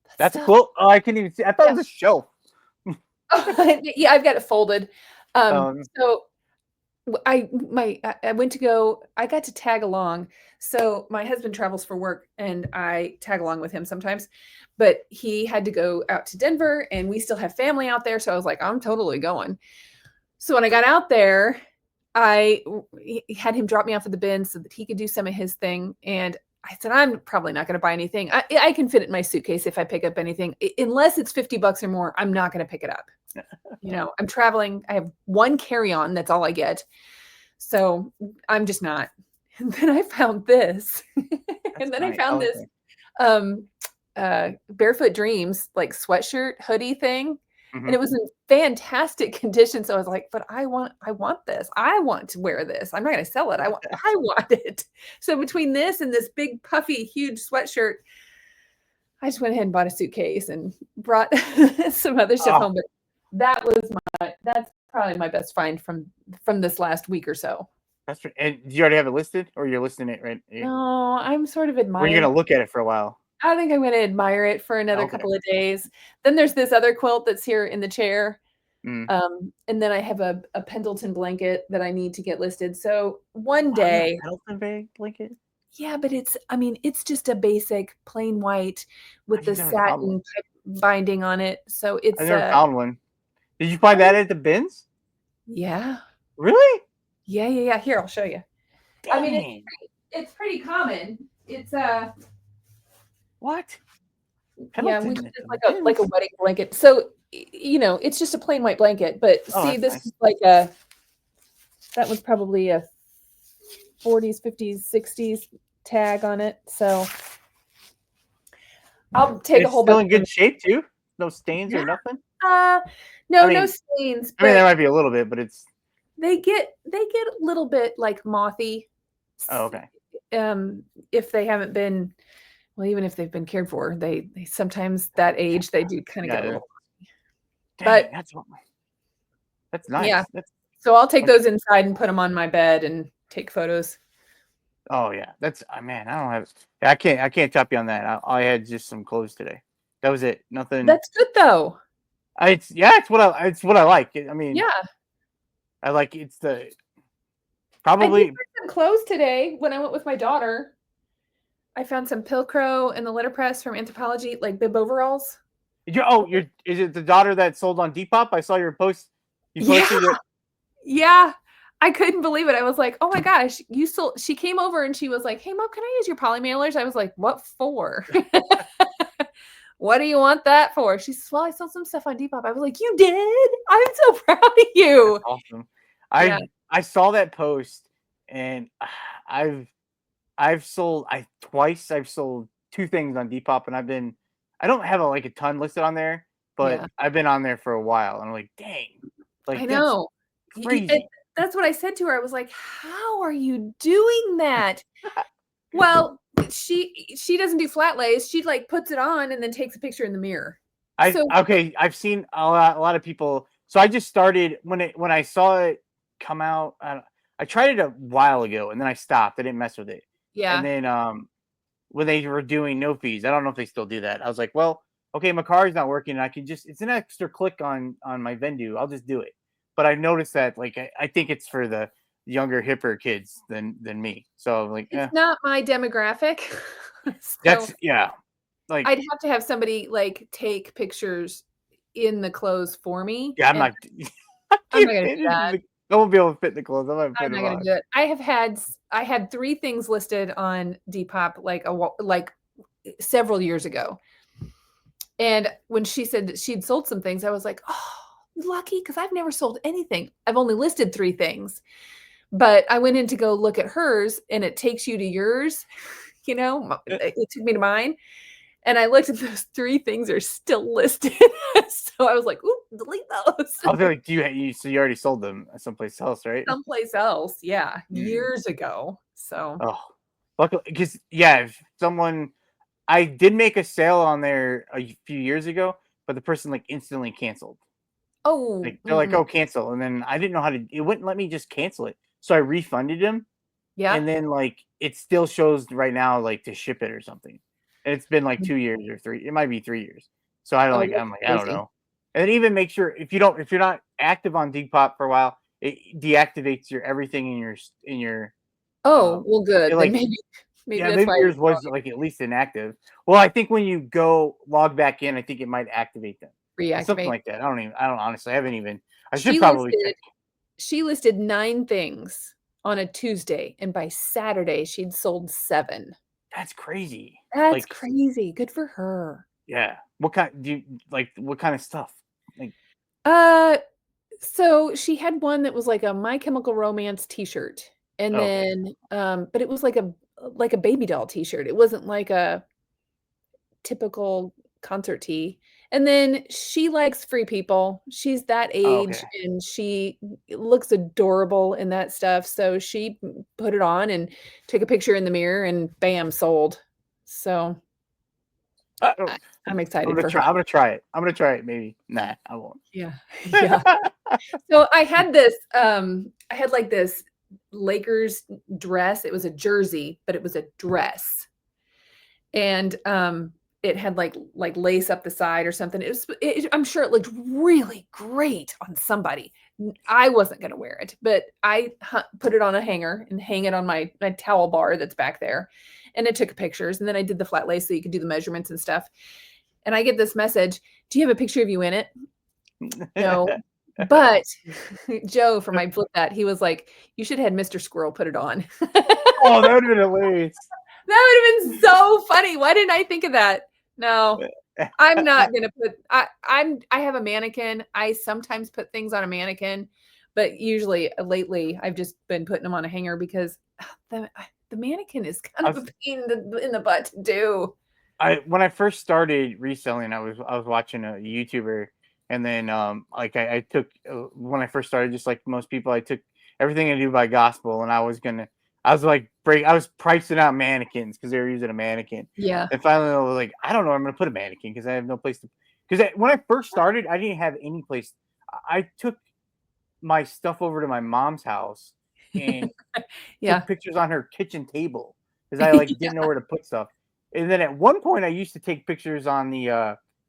That's That's a so quilt. Oh, I couldn't even see. I thought it yeah. was a shelf. Yeah, I've got it folded. Um, So I went to go I got to tag along. So my husband travels for work and I tag along with him sometimes, but he had to go out to Denver and we still have family out there, so I was like, "I'm totally going." So when I got out there, he had him drop me off at the bin so that he could do some of his thing, and I said, "I'm probably not gonna buy anything. I can fit it in my suitcase if I pick up anything. Unless it's 50 bucks or more, I'm not gonna pick it up." You know, I'm traveling. I have one carry-on, that's all I get. So I'm just not. And then I found this. that's And then I nice. I found like this that. um Barefoot Dreams like sweatshirt hoodie thing. And Mhm. it was in fantastic condition. So I was like, but I want this. I want to wear this. I'm not gonna sell it. I want it. So between this and this big puffy huge sweatshirt, I just went ahead and bought a suitcase and brought some other stuff Oh, home. But that's probably my best find from this last week or so. and do you already have it listed, or you're listing it right? No, I'm sort of Or you're admiring. gonna look at it for a while? I think I'm gonna admire it for another Okay. couple of days. Then there's this other quilt that's here in the chair. Mm. And then I have a Pendleton blanket that I need to get listed. So one Oh, you have day, a Pendleton bag blanket? yeah, but I mean, it's just a basic plain white with I've the never found one. satin type binding on it. So I it's never found one. Did you find that oh, at the bins? yeah. Really? Yeah, yeah, yeah. Here, I'll show you. I mean, Dang. it's pretty common. It's What? yeah, we use Pendleton at it the like a bins? wedding blanket. So you know, it's just a plain white blanket. But Oh, see, that's this nice. is like a that was probably a 40s, 50s, 60s tag on it. So I'll And take a it's whole still bunch in of them. good shape too? No stains Yeah. or nothing? Uh, I no, no mean stains, there but might be a little bit, but it's they get a little bit like mothy. oh, s- okay. If they haven't been well, even if they've been cared for, they sometimes that Yeah, age they do kind of get a yeah. little. Dang, But that's yeah, nice. That's so I'll take okay. those inside and put them on my bed and take photos. Oh yeah, that's man. I don't have. I can't top you on that. I had just some clothes today. That was it. Nothing. That's good though. It's what I like. I mean, Yeah. I like it's the I did probably. find some clothes today when I went with my daughter. I found some Pilcrow in the letterpress from Anthropologie, like bib overalls. You're is it the daughter that sold on Depop? I saw your post. You Yeah. posted it. Yeah. I couldn't believe it. I was like, "Oh my gosh, you sold." She came over and she was like, "Hey, Mom, can I use your poly mailers?" I was like, "What for?" "What do you want that for?" She says, "Well, I sold some stuff on Depop." I was like, "You did? I'm so proud of That's you." awesome. Yeah. I saw that post, and I've I've sold I twice. I've sold two things on Depop, and I don't have like a ton listed on there, but Yeah. I've been on there for a while. And I'm like, dang, I like that's know. crazy. That's what I said to her. I was like, "How are you doing that?" Well, she doesn't do flat lays. She like puts it on and then takes a picture in the mirror. So I've seen a lot of people. So I just started when I saw it come out. I tried it a while ago, and then I stopped. I didn't mess with it. And yeah, then when they were doing no fees, I don't know if they still do that. I was like, well, okay, my car is not working. I can just it's an extra click on my Vendu. I'll just do it. But I noticed that like I think it's for the younger, hipper kids than me. So I'm like, it's not my demographic. So that's yeah. Like I'd have to have somebody like take pictures in the clothes for me, yeah, I'm and not. I I'm not can't gonna fit do into that. I won't be able to fit in the clothes. I might put I'm not them gonna on. do it. I had 3 things listed on Depop like several years ago. And when she said that she'd sold some things, I was like, "Oh, lucky," because I've never sold anything. I've only listed 3 things. But I went in to go look at hers, and it takes you to yours, it took me to mine, and I looked at those 3 things are still listed. So I was like, "Oop, delete I those." was like, do so you already sold them someplace else, right? Someplace else, yeah, Mm. years ago. So Oh, luckily, because yeah, if someone I did make a sale on there a few years ago, but the person like instantly canceled. oh, Like they're like, mm-mm. "Oh, cancel," and then I didn't know how to. It wouldn't let me just cancel it, so I refunded him, Yeah. and then like it still shows right now like to ship it or something. And it's been like 2 years or three. It might be 3 years. So Oh, I'm that's like I don't crazy. know. And then even make sure if you're not active on Depop for a while, it deactivates your everything in your Oh, um. well, It good. Then like maybe yeah, that's maybe why yours it's was like at least inactive. Well, I think when you go log back in, I think it might activate them. It's something reactivate. like that. I don't honestly. I haven't even. I should She probably listed check. she listed 9 things on a Tuesday, and by Saturday, she'd sold 7. That's crazy. That's Like, crazy. Good for her. yeah. What kind do you like? What kind of stuff? Like, Uh, so she had one that was like a My Chemical Romance t-shirt, and oh, okay. then, but it was like a baby doll t-shirt. It wasn't like a typical concert tee. And then she likes free people. She's that Oh, okay. age, and she looks adorable in that stuff, so she put it on and took a picture in the mirror and bam, sold. So, Oh, I I'm excited for her. I'm gonna try it. I'm gonna try it. Maybe. Nah, I won't. Yeah, yeah. So I had like this Lakers dress. It was a jersey, but it was a dress. And, it had, like, lace up the side or something. I'm sure it looked really great on somebody. I wasn't gonna wear it, but I put it on a hanger and hang it on my towel bar that's back there, and I took pictures, and then I did the flat lace so you could do the measurements and stuff, and I get this message, "Do you have a picture of you in it?" "No." But Joe from my Flip That, he was like, "You should have had Mr. Squirrel put it on." Oh, that would have been hilarious. That would have been so funny. Why didn't I think of that? No, I'm not gonna put I have a mannequin. I sometimes put things on a mannequin, but usually lately, I've just been putting them on a hanger because the mannequin is kind I of a was pain in the butt to do. I when I first started reselling, I was watching a YouTuber, and then like I took when I first started, just like most people, I took everything I do by gospel, and I was like I was pricing out mannequins because they were using a mannequin, Yeah. and finally I was like, I don't know, I'm gonna put a mannequin because I have no place to. Because when I first started, I didn't have any place. I took my stuff over to my mom's house and took Yeah. pictures on her kitchen table because I like didn't know where to put stuff. And then at one point, I used to take pictures on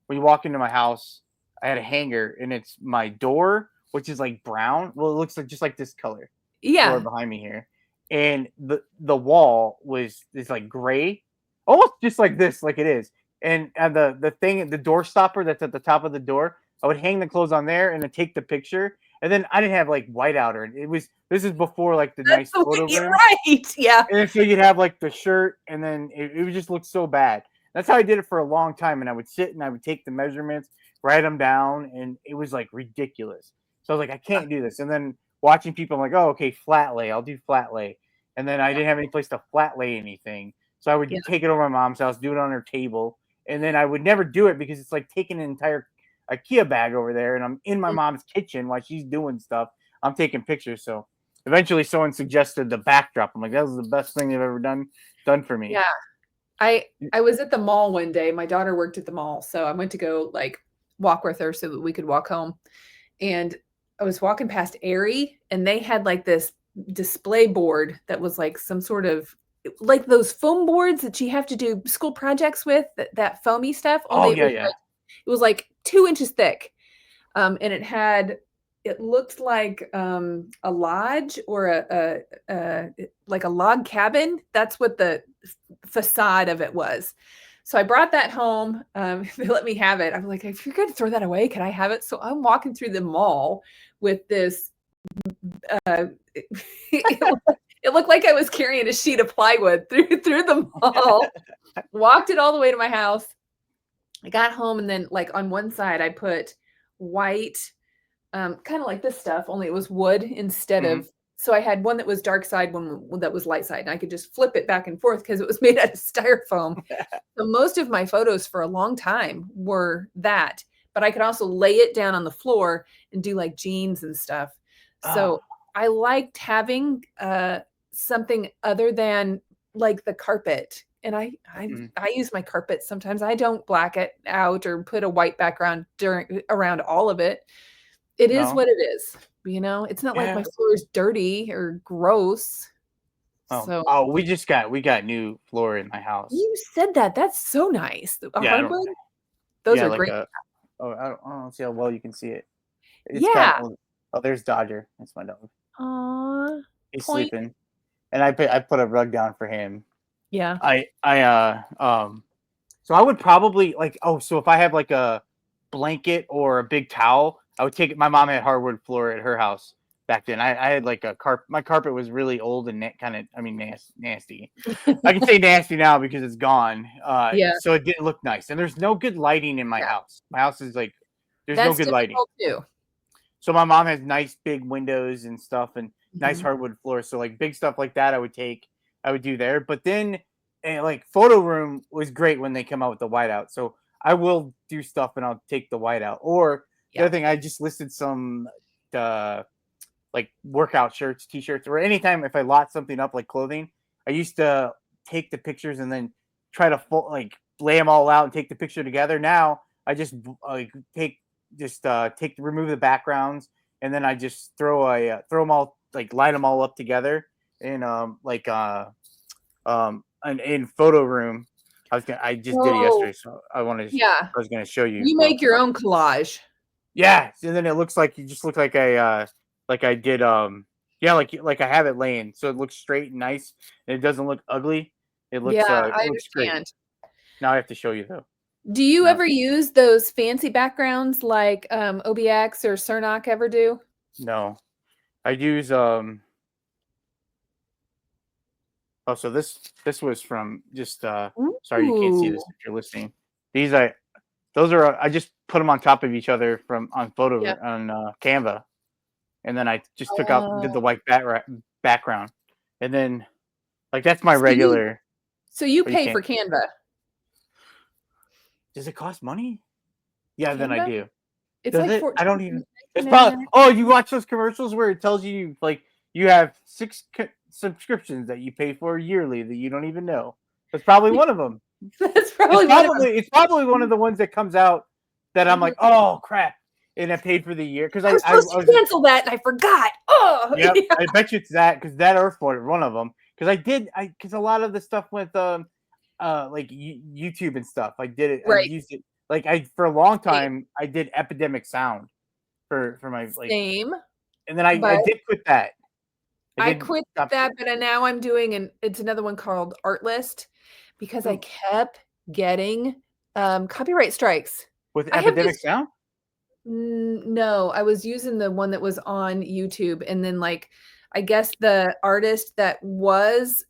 when you walk into my house, I had a hanger, and it's my door, which is like brown. Well, it looks like just like this color, the floor Yeah. behind me here, and the wall was is like gray, almost just like this, like it is. And the thing, the door stopper that's at the top of the door, I would hang the clothes on there and then take the picture. And then I didn't have like whiteout, or it was this is before like the That's nice the way photo you're room. right. Yeah. And then so you'd have like the shirt, and then it would just look so bad. That's how I did it for a long time. And I would sit and I would take the measurements, write them down, and it was like ridiculous. So I was like, I can't do this. And then watching people, I'm like, oh, okay, flat lay. I'll do flat lay. And then I Yeah. didn't have any place to flat lay anything. So I Yeah. would take it over to my mom's house, do it on her table. And then I would never do it because it's like taking an entire IKEA bag over there. And I'm in my Mm. mom's kitchen while she's doing stuff. I'm taking pictures. So eventually someone suggested the backdrop. I'm like, that was the best thing they've ever done for me. Yeah. I was at the mall one day. My daughter worked at the mall, so I went to go like walk with her so that we could walk home. And I was walking past Aerie, and they had like this display board that was like some sort of like those foam boards that you have to do school projects with, that foamy stuff. Oh Only yeah, yeah. it was like 2 inches thick. And it looked like a lodge or like a log cabin. That's what the facade of it was. So I brought that home. They let me have it. I'm like, if you're going to throw that away, can I have it? So I'm walking through the mall with this. It, it looked like I was carrying a sheet of plywood through the mall. Walked it all the way to my house. I got home, and then like on one side I put white, kind of like this stuff, only it was wood instead Mhm. of. So I had one that was dark side, one that was light side, and I could just flip it back and forth because it was made out of styrofoam. So most of my photos for a long time were that, but I could also lay it down on the floor and do like jeans and stuff. Oh, So I liked having something other than like the carpet. And mhm. I use my carpet sometimes. I don't black it out or put a white background around all of it. It is No. what it is, you know? It's not like my Yeah. floor is dirty or gross. Oh, So oh, we got new floor in my house. you said that. That's so nice. A Yeah, I don't. hardwood? Those Yeah, are like great. a. Oh, I don't see how well you can see it. It's got. Yeah. Oh, there's Dodger. That's my dog. Aw. He's Point. sleeping, and I put a rug down for him. Yeah. I So I would probably like. Oh, so if I have like a blanket or a big towel, I would take it. My mom had hardwood floor at her house back then. I had like a carpet. My carpet was really old and kind of, I mean, nasty. I can say nasty now because it's gone. Yeah. So it didn't look nice. And there's no good lighting in my Yeah. house. My house is like, there's no That's good lighting. typical too. So my mom has nice big windows and stuff, and nice Mhm. hardwood floors. So like big stuff like that, I would do there. But then, like photo room was great when they come out with the whiteout. So I will do stuff and I'll take the whiteout. Or the Yeah. other thing, I just listed some uh, like workout shirts, t-shirts, or anytime if I lot something up like clothing, I used to take the pictures and then try to like lay them all out and take the picture together. Now I just like take remove the backgrounds, and then I just throw them all, like line them all up together in in photo room. I just did it Oh, yesterday, so yeah. I was gonna show you You real make your quick. own collage. Yeah, and then it looks like you just look like like I did yeah, like I have it laying so it looks straight and nice, and it doesn't look ugly. Yeah, It I looks great. understand. Now I have to show you though. Do you No. ever use those fancy backgrounds like, OBX or Cernoc ever do? No. I use oh, so this was from just sorry you can't see Ooh. this if you're listening. These I Those are I just put them on top of each other from on Yeah. Canva, and then I just did the Oh. white background, and then like that's my So you regular. so you Or you pay can't. for Canva. Does it cost money? Yeah, then I Canva? do. It's Does like it? I don't even. It's probably. 19.99. Oh, you watch those commercials where it tells you like you have subscriptions that you pay for yearly that you don't even know. That's probably one of them. That's probably one of them. It's probably one of the ones that comes out that I'm Mhm. like, oh crap, and I paid for the year because I was I supposed to was. cancel that and I forgot. Oh, Yep, yeah. I bet you it's that because that or for one of them because because a lot of the stuff with like YouTube and stuff I did it I Right. used it Like for a long Same. time, I did epidemic sound for my like, Same, and then I but did quit that. I I did quit stop that, but now I'm doing it's another one called Artlist because I ooh, kept getting, copyright strikes. with I have epidemic this sound. no, I was using the one that was on YouTube, and then, like, I guess the artist that was,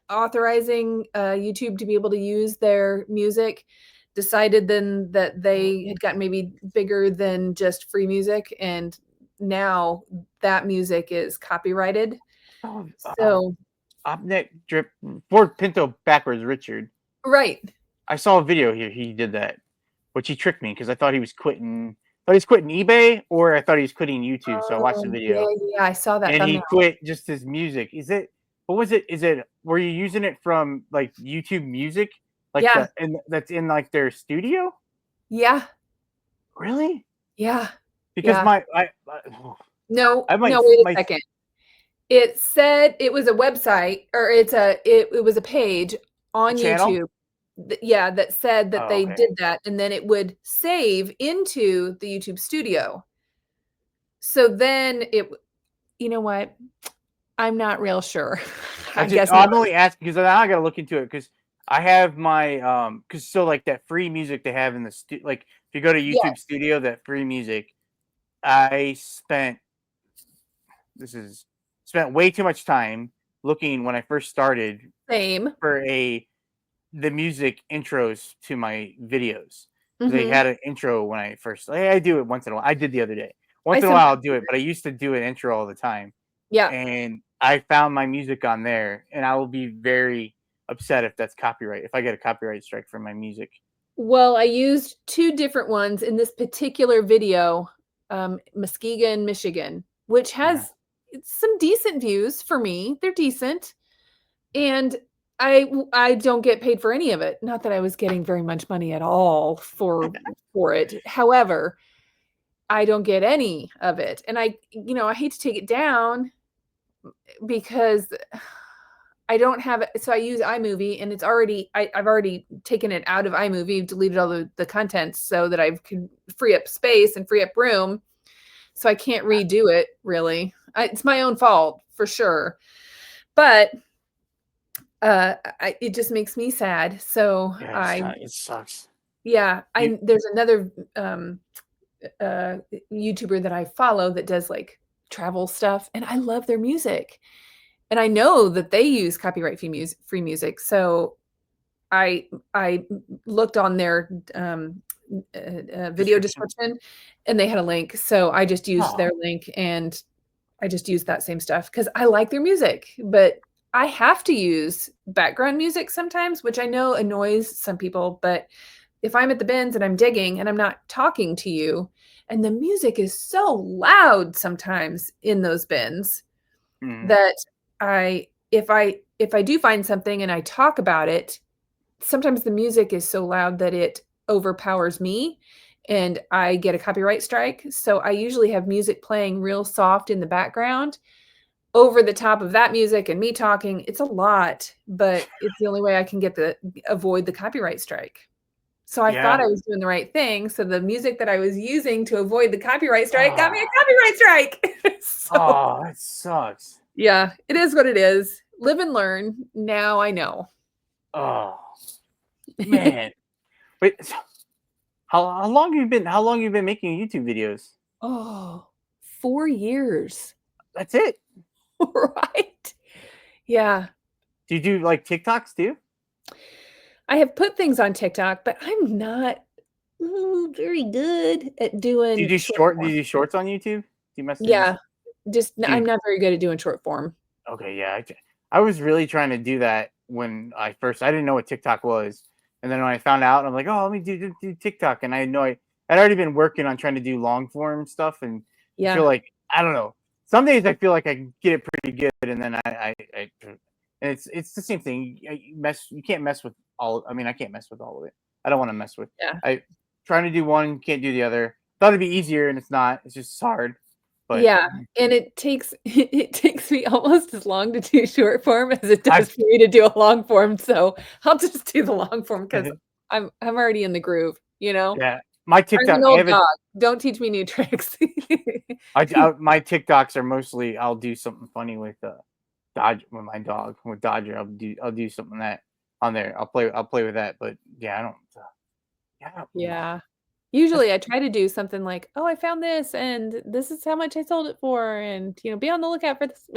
authorizing, YouTube to be able to use their music decided then that they had gotten maybe bigger than just free music, and now that music is copyrighted. Oh, So Opnet drip Ford Pinto backwards Richard. right. I saw a video here. He did that, which he tricked me because I thought he was quitting. Thought he was quitting eBay, or I thought he was quitting YouTube. So I watched the Yeah, video, yeah, I saw that and he thumbnail. quit just his music. Is it? What was it? Is it? Were you using it from like YouTube Music, like Yeah, that's in like their studio? yeah, Really? yeah, Because yeah. No, I might no, wait a my second. It said it was a website or it was a page on channel. YouTube, yeah, that said that Oh, they okay. did that, and then it would save into the YouTube Studio. So then you know what? I'm not real sure. I I just guess oh, not. I'm only asking because now I got to look into it because I have my because so like that free music they have in the like if you go to YouTube Yes, Studio, that free music, I this is spent way too much time looking when I first started same. for a the music intros to my videos because they Mhm. had an intro when I first I do it once in a while. I did the other day. I Once in a while I'll sometimes do it, but I used to do an intro all the time. yeah. And I found my music on there, and I will be very upset if that's copyright. If I get a copyright strike for my music. Well, I used 2 different ones in this particular video, Muskegon, Michigan, which Yeah. has some decent views for me. They're decent, and I don't get paid for any of it. Not that I was getting very much money at all for it. However, I don't get any of it, and I hate to take it down because I don't have it, so I use iMovie and I've already taken it out of iMovie, deleted all the contents so that I can free up space and free up room, so I can't redo it really. It's my own fault for sure, but it just makes me sad. So Yeah, I it sucks. yeah, You I there's another uh YouTuber that I follow that does like travel stuff, and I love their music. And I know that they use copyright free music, so I looked on their, video description. description, and they had a link, so I just used Oh, their link, and I just used that same stuff because I like their music, but I have to use background music sometimes, which I know annoys some people, but if I'm at the bins and I'm digging and I'm not talking to you, and the music is so loud sometimes in those bins mm, that if I do find something and I talk about it, sometimes the music is so loud that it overpowers me and I get a copyright strike. So I usually have music playing real soft in the background over the top of that music and me talking. It's a lot, but it's the only way I can avoid the copyright strike. So I thought yeah. I was doing the right thing. So the music that I was using to avoid the copyright strike got me Oh, a copyright strike. So oh, that sucks. yeah, it is what it is. Live and learn. Now I know. Oh man. Wait, so how long you been making YouTube videos? Oh, 4 years. That's it. Right? Yeah. Do you do like TikToks too? I have put things on TikTok, but I'm not, very good at doing short Do form. you do shorts on YouTube? Do you Yeah, just I'm do not very good at doing short form. Okay, yeah, I was really trying to do that when I didn't know what TikTok was, and then when I found out, I'm like, oh, let me do TikTok, and I'd already been working on trying to do long form stuff, and I feel Yeah, like I don't know. Some days I feel like I can get it pretty good, and then and it's the same thing. You can't mess with all. I mean, I can't mess with all of it. I don't want to mess with. yeah, I trying to do one, can't do the other. Thought it'd be easier, and it's not. It's just hard, but yeah, and it takes me almost as long to do short form as it I does for me to do a long form, so I'll just do the long form because I'm already in the groove, you know? Yeah. My I'm TikTok, an I old have a dog. Don't teach me new tricks. my TikToks are mostly I'll do something funny with Dodge with my dog with Dodger. I'll do something that on there. I'll play with that. But yeah, I don't. Yeah, I don't, Yeah. that's Usually I try to do something like, "Oh, I found this and this is how much I sold it for and, be on the lookout for this."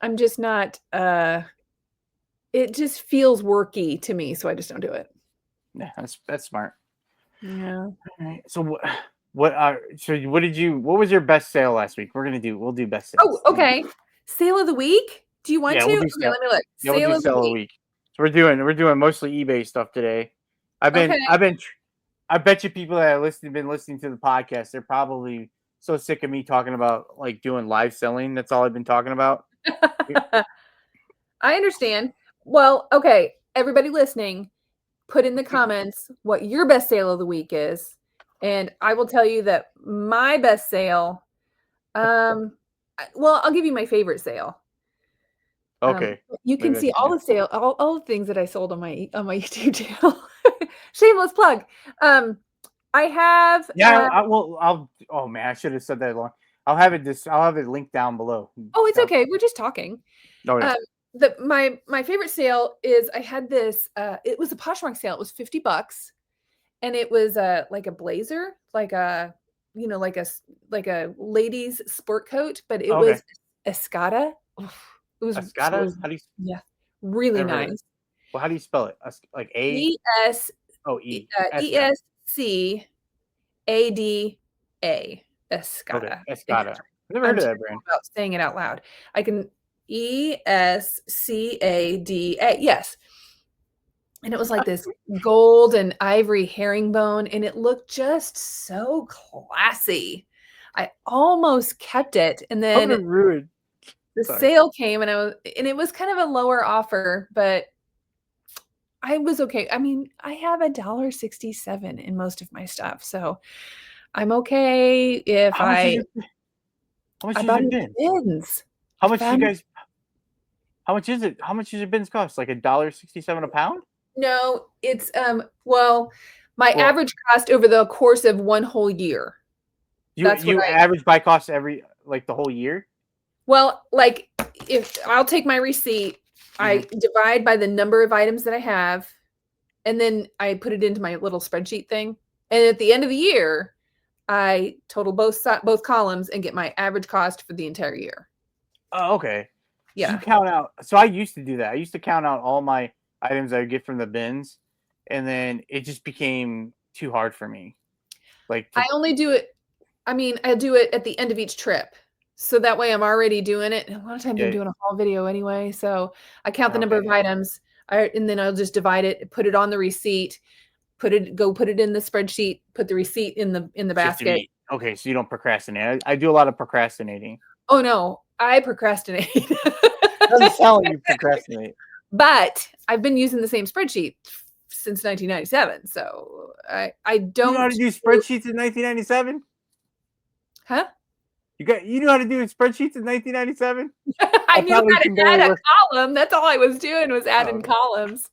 I'm just not it just feels worky to me, so I just don't do it. yeah, that's smart. Yeah. All right. So what was your best sale last week? We'll do best Oh, sales. okay. Sale of the week? Do you want Yeah, to? we'll do Okay, sale. let me look. Yeah, we'll Sale do of the sale a week. week. So we're doing mostly eBay stuff today. I've Okay. been I've been tr- I bet you people that been listening to the podcast, they're probably so sick of me talking about like doing live selling. That's all I've been talking about. I understand. Well, okay, everybody listening, put in the comments what your best sale of the week is, and I will tell you that my best sale, well, I'll give you my favorite sale. Okay, You can maybe I see should all do. the all the things that I sold on my YouTube channel. Shameless plug. Um, I have, Yeah, I will. I'll. Oh man, I should have said that long. I'll have it linked down below. oh, it's okay. We're just talking. Oh yeah. Um, my favorite sale is I had this. It was a Poshmark sale. It was $50, and it was like a blazer, like a like a lady's sport coat, but it Okay. was Escada. Oof, it Escada? was How do you? yeah, I really never heard of it. nice. Well, how do you spell it? Like A? E S Oh, E E. S. Yeah. ESCADA, Okay. Escada. If Escada. I've never I'm heard of that terrible brand. about saying it out loud. I can ESCADA, yes. And it was like this gold and ivory herringbone, and it looked just so classy. I almost kept it, and I'm gonna then ruin. the Sorry. sale came, and it was kind of a lower offer, but I was okay. I mean, I have $1.67 in most of my stuff, so I'm okay if How much is your? How I much is bought your it bins? in bins. I How much do you found guys? How much is it? How much does your bins cost? Like $1.67 a pound? no, it's, well, my Well, average cost over the course of 1 whole year. you That's what you I average buy cost every like the whole year? well, like, if I'll take my receipt, Hmm. I divide by the number of items that I have, and then I put it into my little spreadsheet thing, and at the end of the year, I total both columns and get my average cost for the entire year. Oh, okay. So you Yeah. count out. So I used to do that. I used to count out all my items I would get from the bins, and then it just became too hard for me. Like I to only do it I mean, I do it at the end of each trip. So that way I'm already doing it. And a lot of times I'm yeah. doing a haul video anyway. So I count the number of Okay. items, and then I'll just divide it, put it on the receipt, put it in the spreadsheet, put the receipt in the Just to basket. be okay. So you don't procrastinate. I do a lot of procrastinating. Oh no, I procrastinate. Doesn't sound like you procrastinate. But I've been using the same spreadsheet since 1997. So I You know how don't to do do spreadsheets in 1997? huh? You know how to do spreadsheets in 1997? I I knew probably how to can barely add a work. column. That's all I was doing was Oh, adding okay. columns.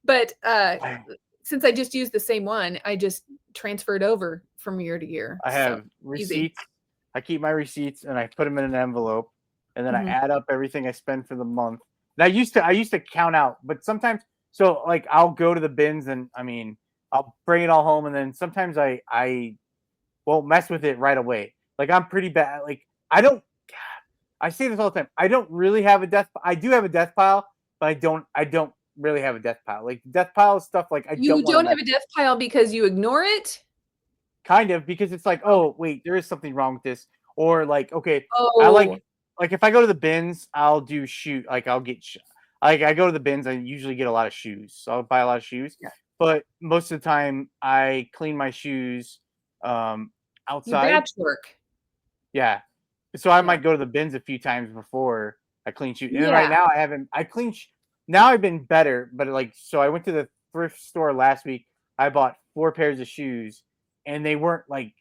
But I since I just used the same one, I just transferred over from year to year. I So have easy. receipts. I keep my receipts and I put them in an envelope, and then I Mhm. add up everything I spend for the month. And I used to count out, but sometimes so like I'll go to the bins and I mean I'll bring it all home, and then sometimes I won't mess with it right away. Like I'm pretty bad. Like I don't. I say this all the time. I don't really have a death. I do have a death pile, but I don't really have a death pile. Like death pile stuff. Like I don't You want to don't mess. have a death pile because you ignore it? Kind of because it's like, oh wait, there is something wrong with this, or like, okay, I Oh, like if I go to the bins, I'll do shoot, like I'll get, like I go to the bins, I usually get a lot of shoes, so I'll buy a lot of shoes, yeah. but most of the time I clean my shoes, You outside, batch work. yeah, so I Yeah. might go to the bins a few times before I clean shoes, and right Yeah. now I haven't, now I've been better, but like, so I went to the thrift store last week, I bought 4 pairs of shoes, and they weren't like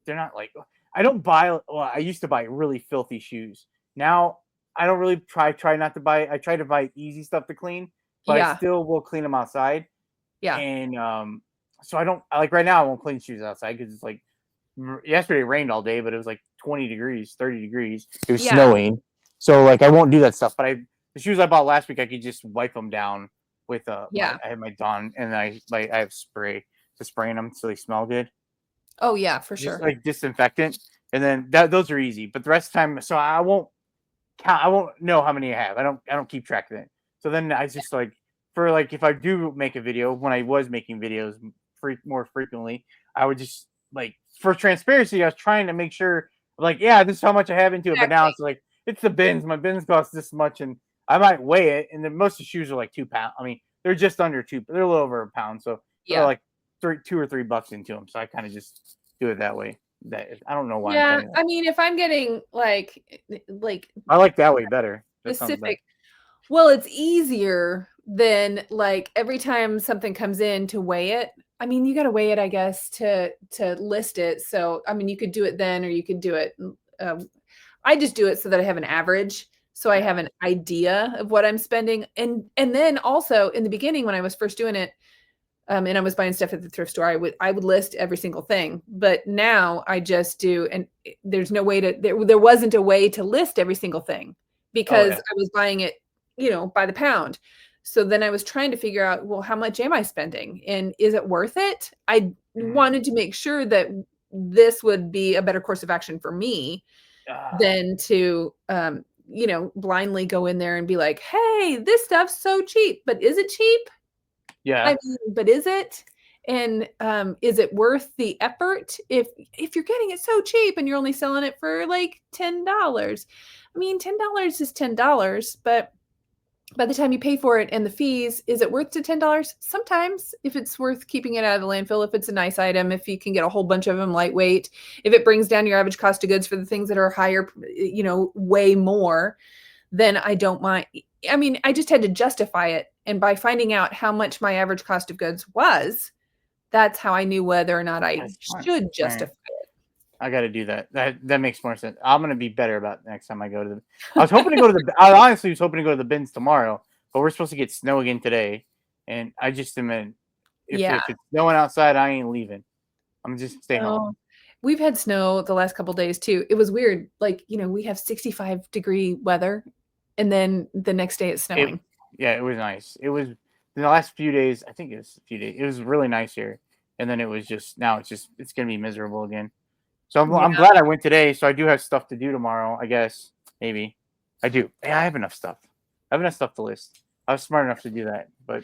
they're not like I don't buy well, I used to buy really filthy shoes. Now I don't really try not to buy I try to buy easy stuff to clean, but I Yeah. still will clean them outside. Yeah. And So like right now I won't clean shoes outside because it's like yesterday it rained all day, but it was like 20 degrees, 30 degrees. It was Yeah. snowing. So like I won't do that stuff. But the shoes I bought last week, I could just wipe them down with Yeah. I have my Dawn, and I have spray to spraying them so they smell good. Oh, yeah, for Just sure. like disinfectant. And then those are easy. But the rest of the time, so I won't know how many I have. I don't keep track of it. So then I just like for like if I do make a video, when I was making videos more frequently, I would just like for transparency, I was trying to make sure like yeah, this is how much I have into it. But now Exactly. it's like it's the bins. My bins cost this much, and I might weigh it. And then most of the shoes are like 2 pounds. I mean, they're just under two. They're a little over a pound, so they're Yeah. like $2 or $3 into them. So I kind of just do it that way. That I don't know why I'm Yeah, telling you that. I mean, if I'm getting, like, I like that way better. That sounds better. specific. Well, it's easier than, like, every time something comes in to weigh it. I mean, you gotta weigh it, I guess, to list it, so, I mean, you could do it then or you could do it, I just do it so that I have an average, so I Yeah. have an idea of what I'm spending, and then also, in the beginning, when I was first doing it, and I was buying stuff at the thrift store, I would list every single thing. But now I just do, and there's no way to there wasn't a way to list every single thing Oh because yeah. I was buying it, by the pound. So then I was trying to figure out, well, how much am I spending and is it worth it? I Mm. wanted to make sure that this would be a better course of action for me Ah, than to blindly go in there and be like, "Hey, this stuff's so cheap." But is it cheap? yeah. I mean, but is it? And, is it worth the effort if you're getting it so cheap and you're only selling it for, like, $10? I mean, $10 is $10, but by the time you pay for it and the fees, is it worth the $10? Sometimes, if it's worth keeping it out of the landfill, if it's a nice item, if you can get a whole bunch of them lightweight, if it brings down your average cost of goods for the things that are higher, way more, then I don't mind. I mean, I just had to justify it. And by finding out how much my average cost of goods was, that's how I knew whether or not I That's smart. should Right. justify it. I got to do that. That makes more sense. I'm gonna be better about it next time I go to the. I was hoping to go to the. I honestly was hoping to go to the bins tomorrow, but we're supposed to get snow again today, and I just am in. Yeah. If it's snowing outside, I ain't leaving. I'm just stay home. No. We've had snow the last couple days too. It was weird. Like, we have 65-degree weather, and then the next day it's It snowing. yeah, it was nice. It was in the last few days. I think it was a few days. It was really nice here, and then it was just now it's gonna be miserable again. So I'm Yeah. glad I went today. So I do have stuff to do tomorrow. I guess maybe I do. Yeah, I have enough stuff. I have enough stuff to list. I was smart enough to do that, but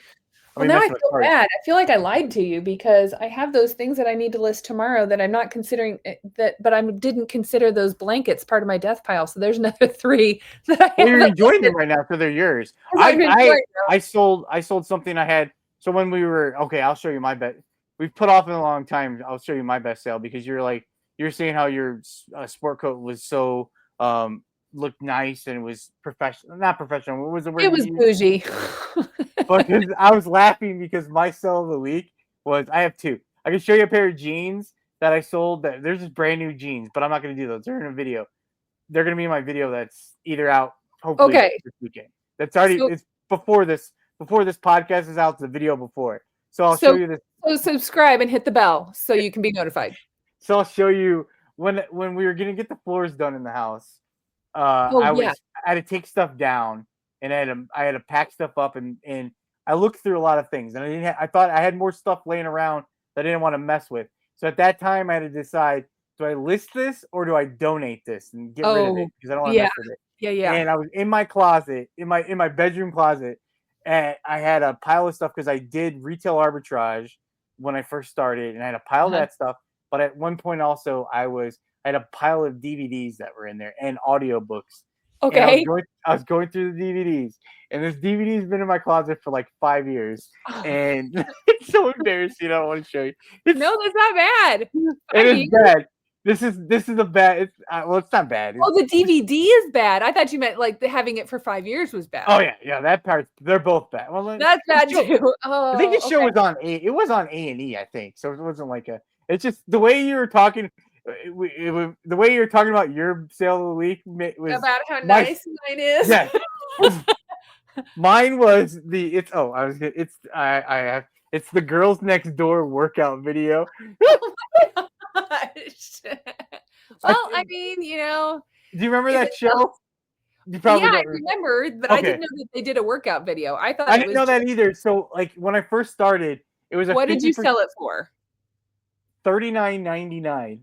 I Well, mean now I messing with feel cards. bad. I feel like I lied to you because I have those things that I need to list tomorrow that I'm not considering but I didn't consider those blankets part of my death pile. So there's another 3 that I Well, you're haven't enjoying listed them right now, so they're yours. 'cause I'm enjoying them. I sold something I had. So when we were okay, I'll show you my bet. We've put off in a long time. I'll show you my best sale because you're saying how your sport coat was so looked nice and it was professional. Not professional. What was the It word you was used? bougie. But I was laughing because my sell of the week was I have two. I can show you a pair of jeans that I sold. That there's just brand new jeans, but I'm not going to do those. They're in a video. They're going to be in my video that's either out hopefully Okay. this weekend. That's already So it's before this podcast is out. It's the video before. So I'll show so you this. so subscribe and hit the bell so you can be notified. So I'll show you when we were going to get the floors done in the house. Oh, yeah. I had to take stuff down and I had to pack stuff up and I looked through a lot of things and I thought I had more stuff laying around that I didn't want to mess with. So at that time I had to decide, do I list this or do I donate this and get rid of it Oh, because I don't want to yeah. mess with it. Yeah, yeah. And I was in my closet, in my bedroom closet, and I had a pile of stuff because I did retail arbitrage when I first started and I had a pile of Uh-huh. that stuff. But at one point also I had a pile of DVDs that were in there and audiobooks. And Okay. I was going through the DVDs. And this DVD's been in my closet for like 5 years. And it's so embarrassing. I don't want to show you. It's No, that's not bad. it 5 is years? bad. This is a bad. It's well, it's not bad. Oh, the DVD is bad. I thought you meant, like, the having it for 5 years was Oh bad. yeah. That part they're both bad. Well, That's the bad show. too. I think the Oh, show okay. was on A. It was on A&E, I think. So it wasn't like a. It's just the way you were talking. The way you were talking about your sale of the week was About how my nice mine is. yes. Mine was the it's oh I was it's I have It's the Girls Next Door workout video. Oh my gosh. Well, I mean, Do you remember if that it sells, show? You yeah, probably I don't. remember, but I Okay, didn't know that they did a workout video. I thought I it didn't was know just, that either. So like when I first started, it was a what did you 50% sell it for? $39.99.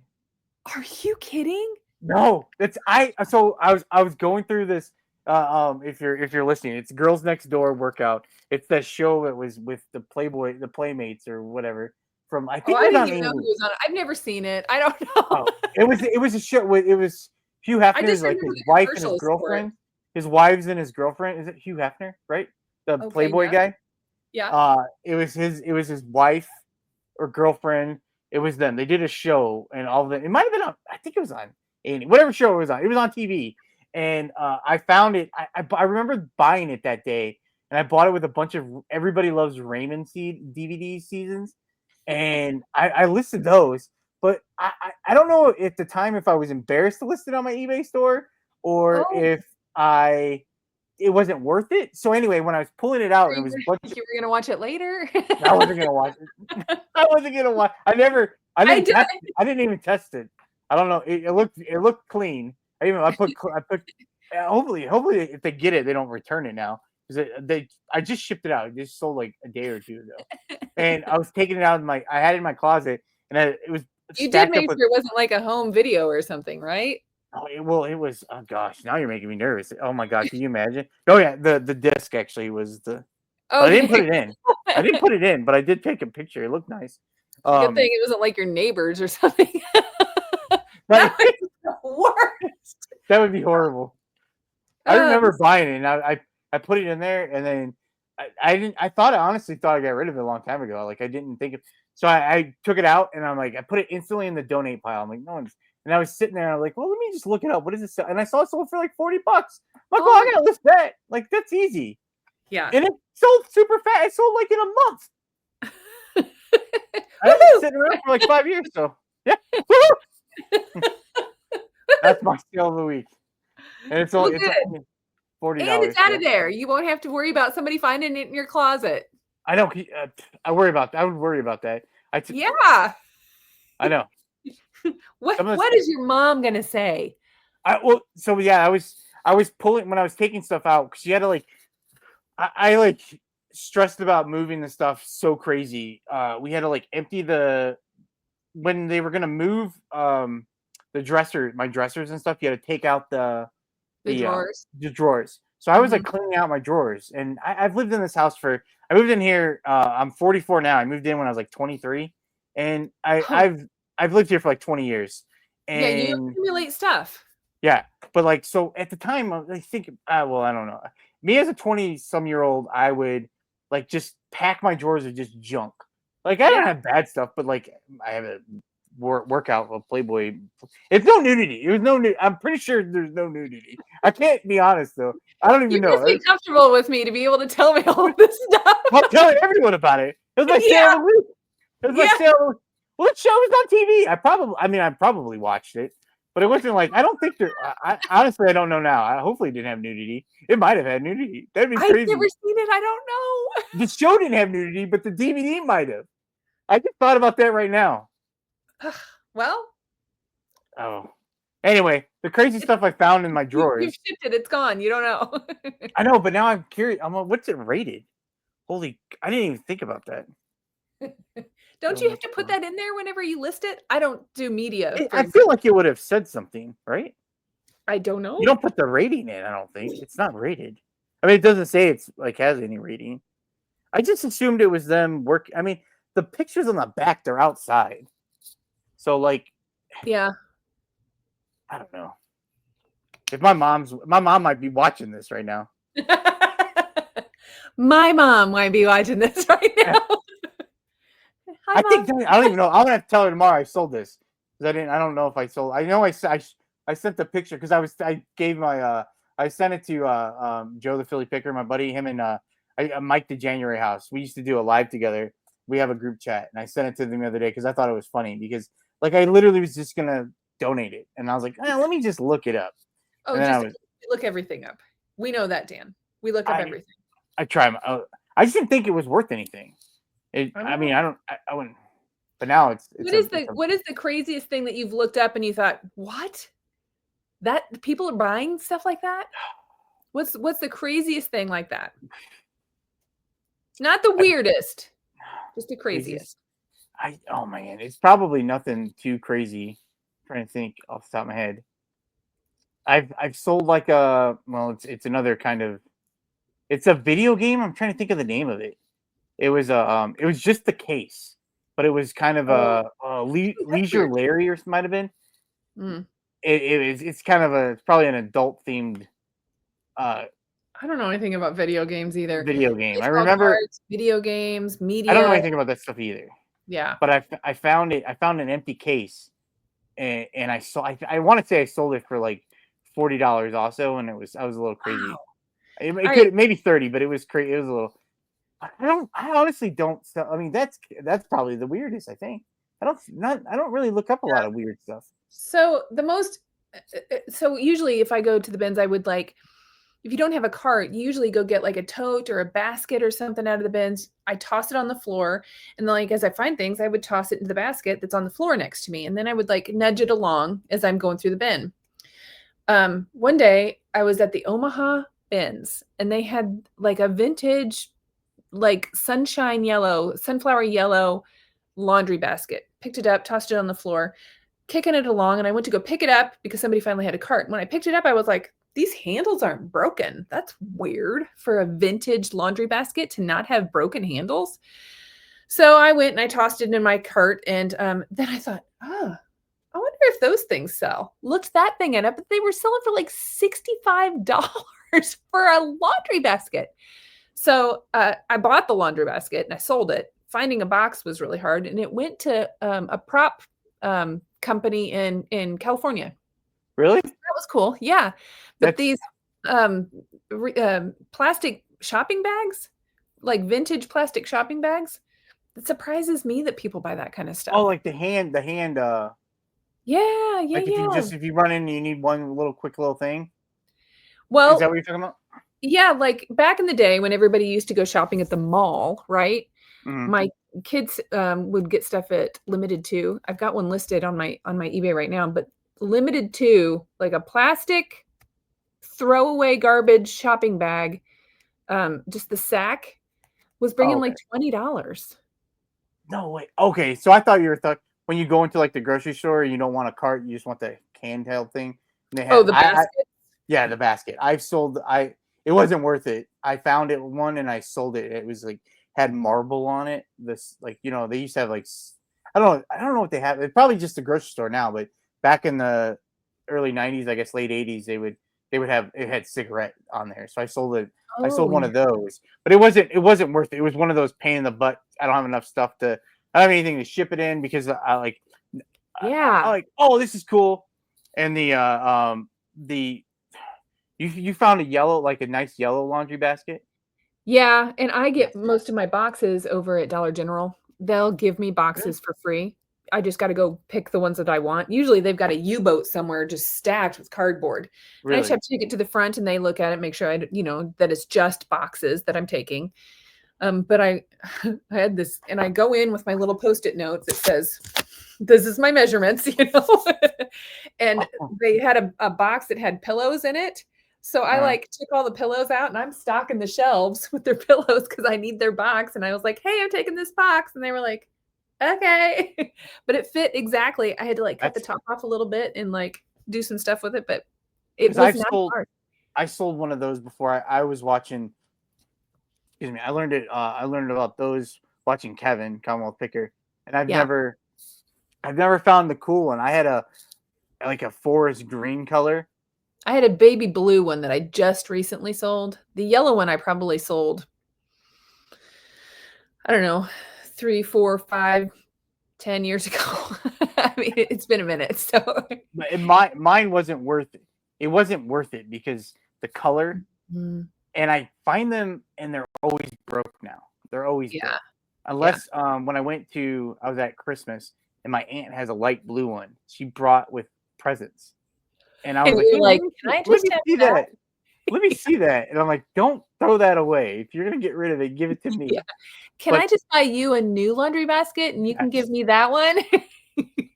Are you kidding? No, that's I. So I was going through this. If you're listening, it's Girls Next Door workout. It's that show that was with the Playboy, the Playmates or whatever. From I Oh, think it I was didn't on even know who A&E. was on it. I've never seen it. I don't know. Oh, it was a show with it was Hugh I Hefner's just like remember his the wife and his commercials for it. girlfriend. His wives and his girlfriend. Is it Hugh Hefner, right? The Okay, Playboy yeah, guy. yeah. It was his wife or girlfriend. It was them. They did a show and all of it. It might have been on. I think it was on A&E, whatever show it was on. It was on TV, and I found it. I remember buying it that day, and I bought it with a bunch of Everybody Loves Raymond DVD seasons, and I listed those. But I don't know at the time if I was embarrassed to list it on my eBay store or Oh, if I it wasn't worth it. So anyway, when I was pulling it out, or and it you was a were bunch like you were gonna watch it later? I wasn't gonna watch it. I wasn't gonna watch. I I didn't do test it. I didn't even test it. I don't know. It looked clean. Hopefully if they get it, they don't return it now because I just shipped it out. It just sold like a day or two ago, and I was taking it out I had it in my closet, and it was You did stacked up make with. sure it wasn't like a home video or something, right? It was. Oh gosh, now you're making me nervous. Oh my god, can you imagine? Oh yeah, the disc actually was the. But I didn't put Okay. it in. I didn't put it in, but I did take a picture. It looked nice. Good thing Um, it wasn't like your neighbors or something. That but would be the worst. that would be horrible. I Oh, remember buying it, and I put it in there, and then I didn't. I honestly thought I got rid of it a long time ago. Like I didn't think of. So I took it out, and I'm like, I put it instantly in the donate pile. I'm like, no one's. And I was sitting there, and I'm like, well, let me just look it up. What is this? And I saw it sold for like $40. I'm like, well, oh, I gotta list that. Like that's easy. yeah. And it sold super fast. It sold like in a month. I had it Woohoo! sitting around for like 5 years. So yeah, that's my sale of the week. And Well, it's good. only forty And it's dollars. out Yeah, of there. You won't have to worry about somebody finding it in your closet. I know. I worry about. I would worry about that. Yeah. I know. What Some of the what stuff. is your mom gonna say? So yeah, I was pulling when I was taking stuff out because you had to like. I like stressed about moving the stuff so crazy. We had to like empty when they were gonna move my dressers and stuff. You had to take out The the drawers? the drawers. So I was like Mhm. cleaning out my drawers, and I've lived in this house I moved in here. I'm 44 now. I moved in when I was like 23, and Oh, I've lived here for like 20 years, yeah, you and accumulate stuff. yeah. But like so at the time, I think well, I don't know. Me as a 20-some-year-old, I would like just pack my drawers with just junk. Like I don't Yeah. have bad stuff, but like I have a workout of Playboy. It's no nudity. It was no nu I'm pretty sure there's no nudity. I can't be honest though. I don't You even must know. be comfortable with me to be able to tell me all of this I'm stuff. telling everyone about it. It was my sale of Yeah, the week. It was my yeah. sale. Well, the show was on TV. I probably watched it, but it wasn't like I don't think there. Honestly, I don't know now. Hopefully, it didn't have nudity. It might have had nudity. That'd be I've never crazy. seen it, I don't The show didn't have nudity, but the DVD might have. I just thought about that right now. know. Well, Oh. Anyway, the crazy stuff I found in my you've drawers. shipped it, it's gone, you don't know. I know, but now I'm curious. I'm like, what's it rated? I didn't even think about that. Don't Girl you have Next to put Door. that in there whenever you list it? I don't do media, for I feel example. like it would have said something, right? I don't You know. don't put the rating in, I don't think. It's not rated. I mean, it doesn't say it's like has any rating. I just assumed it was them work. I mean, the pictures on the back, they're outside. So like, Yeah. I don't know. If my mom might be watching this right now. My mom might be watching this right now. Hi, I think mom. I don't even know. I'm gonna have to tell her tomorrow I sold this because I don't know if I sold. I know I sent the picture because I gave I sent it to Joe the Philly Picker, my buddy, him and Mike the January House. We used to do a live together. We have a group chat, and I sent it to them the other day because I thought it was funny because like I literally was just gonna donate it, and I was like, let me just look it up, Oh, and then just look everything up. We know that, Dan. We look up I everything. I try. I just didn't think it was worth anything. I I know. mean, I wouldn't. But now it's a What is the craziest thing that you've looked up and you thought, "What? That people are buying stuff like that?" What's the craziest thing like that? Not the I, weirdest, just the craziest. craziest. Oh man, it's probably nothing too crazy. I'm trying to think off the top of my head. I've sold like a well, it's another kind of it's a video game. I'm trying to think of the name of it. It was just the case, but it was kind of Oh, ooh, that's Leisure weird. Larry or might have been. Mm. It's kind of it's probably an adult themed uh I don't know anything about video games either. video game. I Baseball remember cards, video games, I don't know media. anything about that stuff either. Yeah. But I found it. I found an empty case, and I saw. I want to say I sold it for like $40 also, and I was a little Wow. crazy. It Alright. could maybe 30, but it was crazy. It was a little. I don't. I honestly don't sell. I mean, that's probably the weirdest. I think. I don't really look up a lot of weird stuff. So the most so usually if I go to the bins, I would like if you don't have a cart, you usually go get like a tote or a basket or something out of the bins. I toss it on the floor, and then like as I find things, I would toss it into the basket that's on the floor next to me, and then I would like nudge it along as I'm going through the bin. One day I was at the Omaha bins, and they had like a vintage, like sunflower yellow laundry basket. Picked it up, tossed it on the floor, kicking it along, and I went to go pick it up because somebody finally had a cart. When I picked it up, I was like, these handles aren't broken. That's weird for a vintage laundry basket to not have broken handles. So I went and I tossed it in my cart, and then I thought, oh, I wonder if those things sell. Looked that thing up, but they were selling for like $65 for a laundry basket. So I bought the laundry basket and I sold it. Finding a box was really hard, and it went to a prop company in California. Really? That was cool, yeah. But That's these plastic shopping bags, like vintage plastic shopping bags, it surprises me that people buy that kind of oh, stuff. like the hand. Yeah, yeah, Like yeah. if you run in, and you need one little quick little thing. Is that Well, what you're talking about? yeah, like back in the day when everybody used to go shopping at the mall, right? Hmm. My kids, would get stuff at Limited Too. I've got one listed on my eBay right now, but Limited Too, like a plastic throwaway garbage shopping bag, just the sack was Oh, bringing okay. like $20. No way. Okay, so I thought you were when you go into like the grocery store, you don't want a cart, you just want the handheld thing. And they Oh, had the basket? yeah, the basket. It wasn't worth it. I found it one and I sold it. It was like had marble on it. This like they used to have like I don't know what they have. It's probably just a grocery store now, but back in the early 90s, I guess late 80s, they would have it had cigarette on there. So I sold it. I Oh, sold one yeah. of those, but it wasn't worth it. It was one of those pain in the butt. I don't have enough stuff to I don't have anything to ship it in because I Yeah. like, oh, this is cool. And the you found a yellow, like a nice yellow laundry basket? Yeah, and I get Yes. most of my boxes over at Dollar General. They'll give me Really? boxes for free. I just gotta go pick the ones that I want. Usually, they've got a U-boat somewhere just stacked with cardboard, and I just have Really? to take it to the front, and they look at it, make sure that it's just boxes that I'm taking. But I I had this and I go in with my little Post-it note that says, "This is my measurements," and Oh, they had a box that had pillows in it. So I uh, like took all the pillows out and I'm stocking the shelves with their pillows because I need their box. And I was like, "Hey, I'm taking this box." And they were like, "Okay." But it fit exactly. I had to like cut the that's top off a little bit and like do some stuff with it, but it because was not hard. I sold one of those before. I was watching. Excuse me. I learned about those watching Kevin Commonwealth Picker, and Yeah. I've never found the cool one. I had a like a forest green color. I had a baby blue one that I just recently sold. The yellow one I probably sold, I don't know, 3, 4, 5, 10 years ago. I mean, it's been a minute, so But mine wasn't worth it. It wasn't worth it because the color, Mhm. and I find them and they're always broke now. They're always Yeah, broke. yeah. Unless when I was at Christmas and my aunt has a light blue one. She brought with presents. And I was And like, you're "Hey, like, "Can I let just me have see that?" that." let me see that. And I'm like, don't throw that away. If you're gonna get rid of it, give it to Yeah. me. Can I But just buy you a new laundry basket and you can give yes, me that one?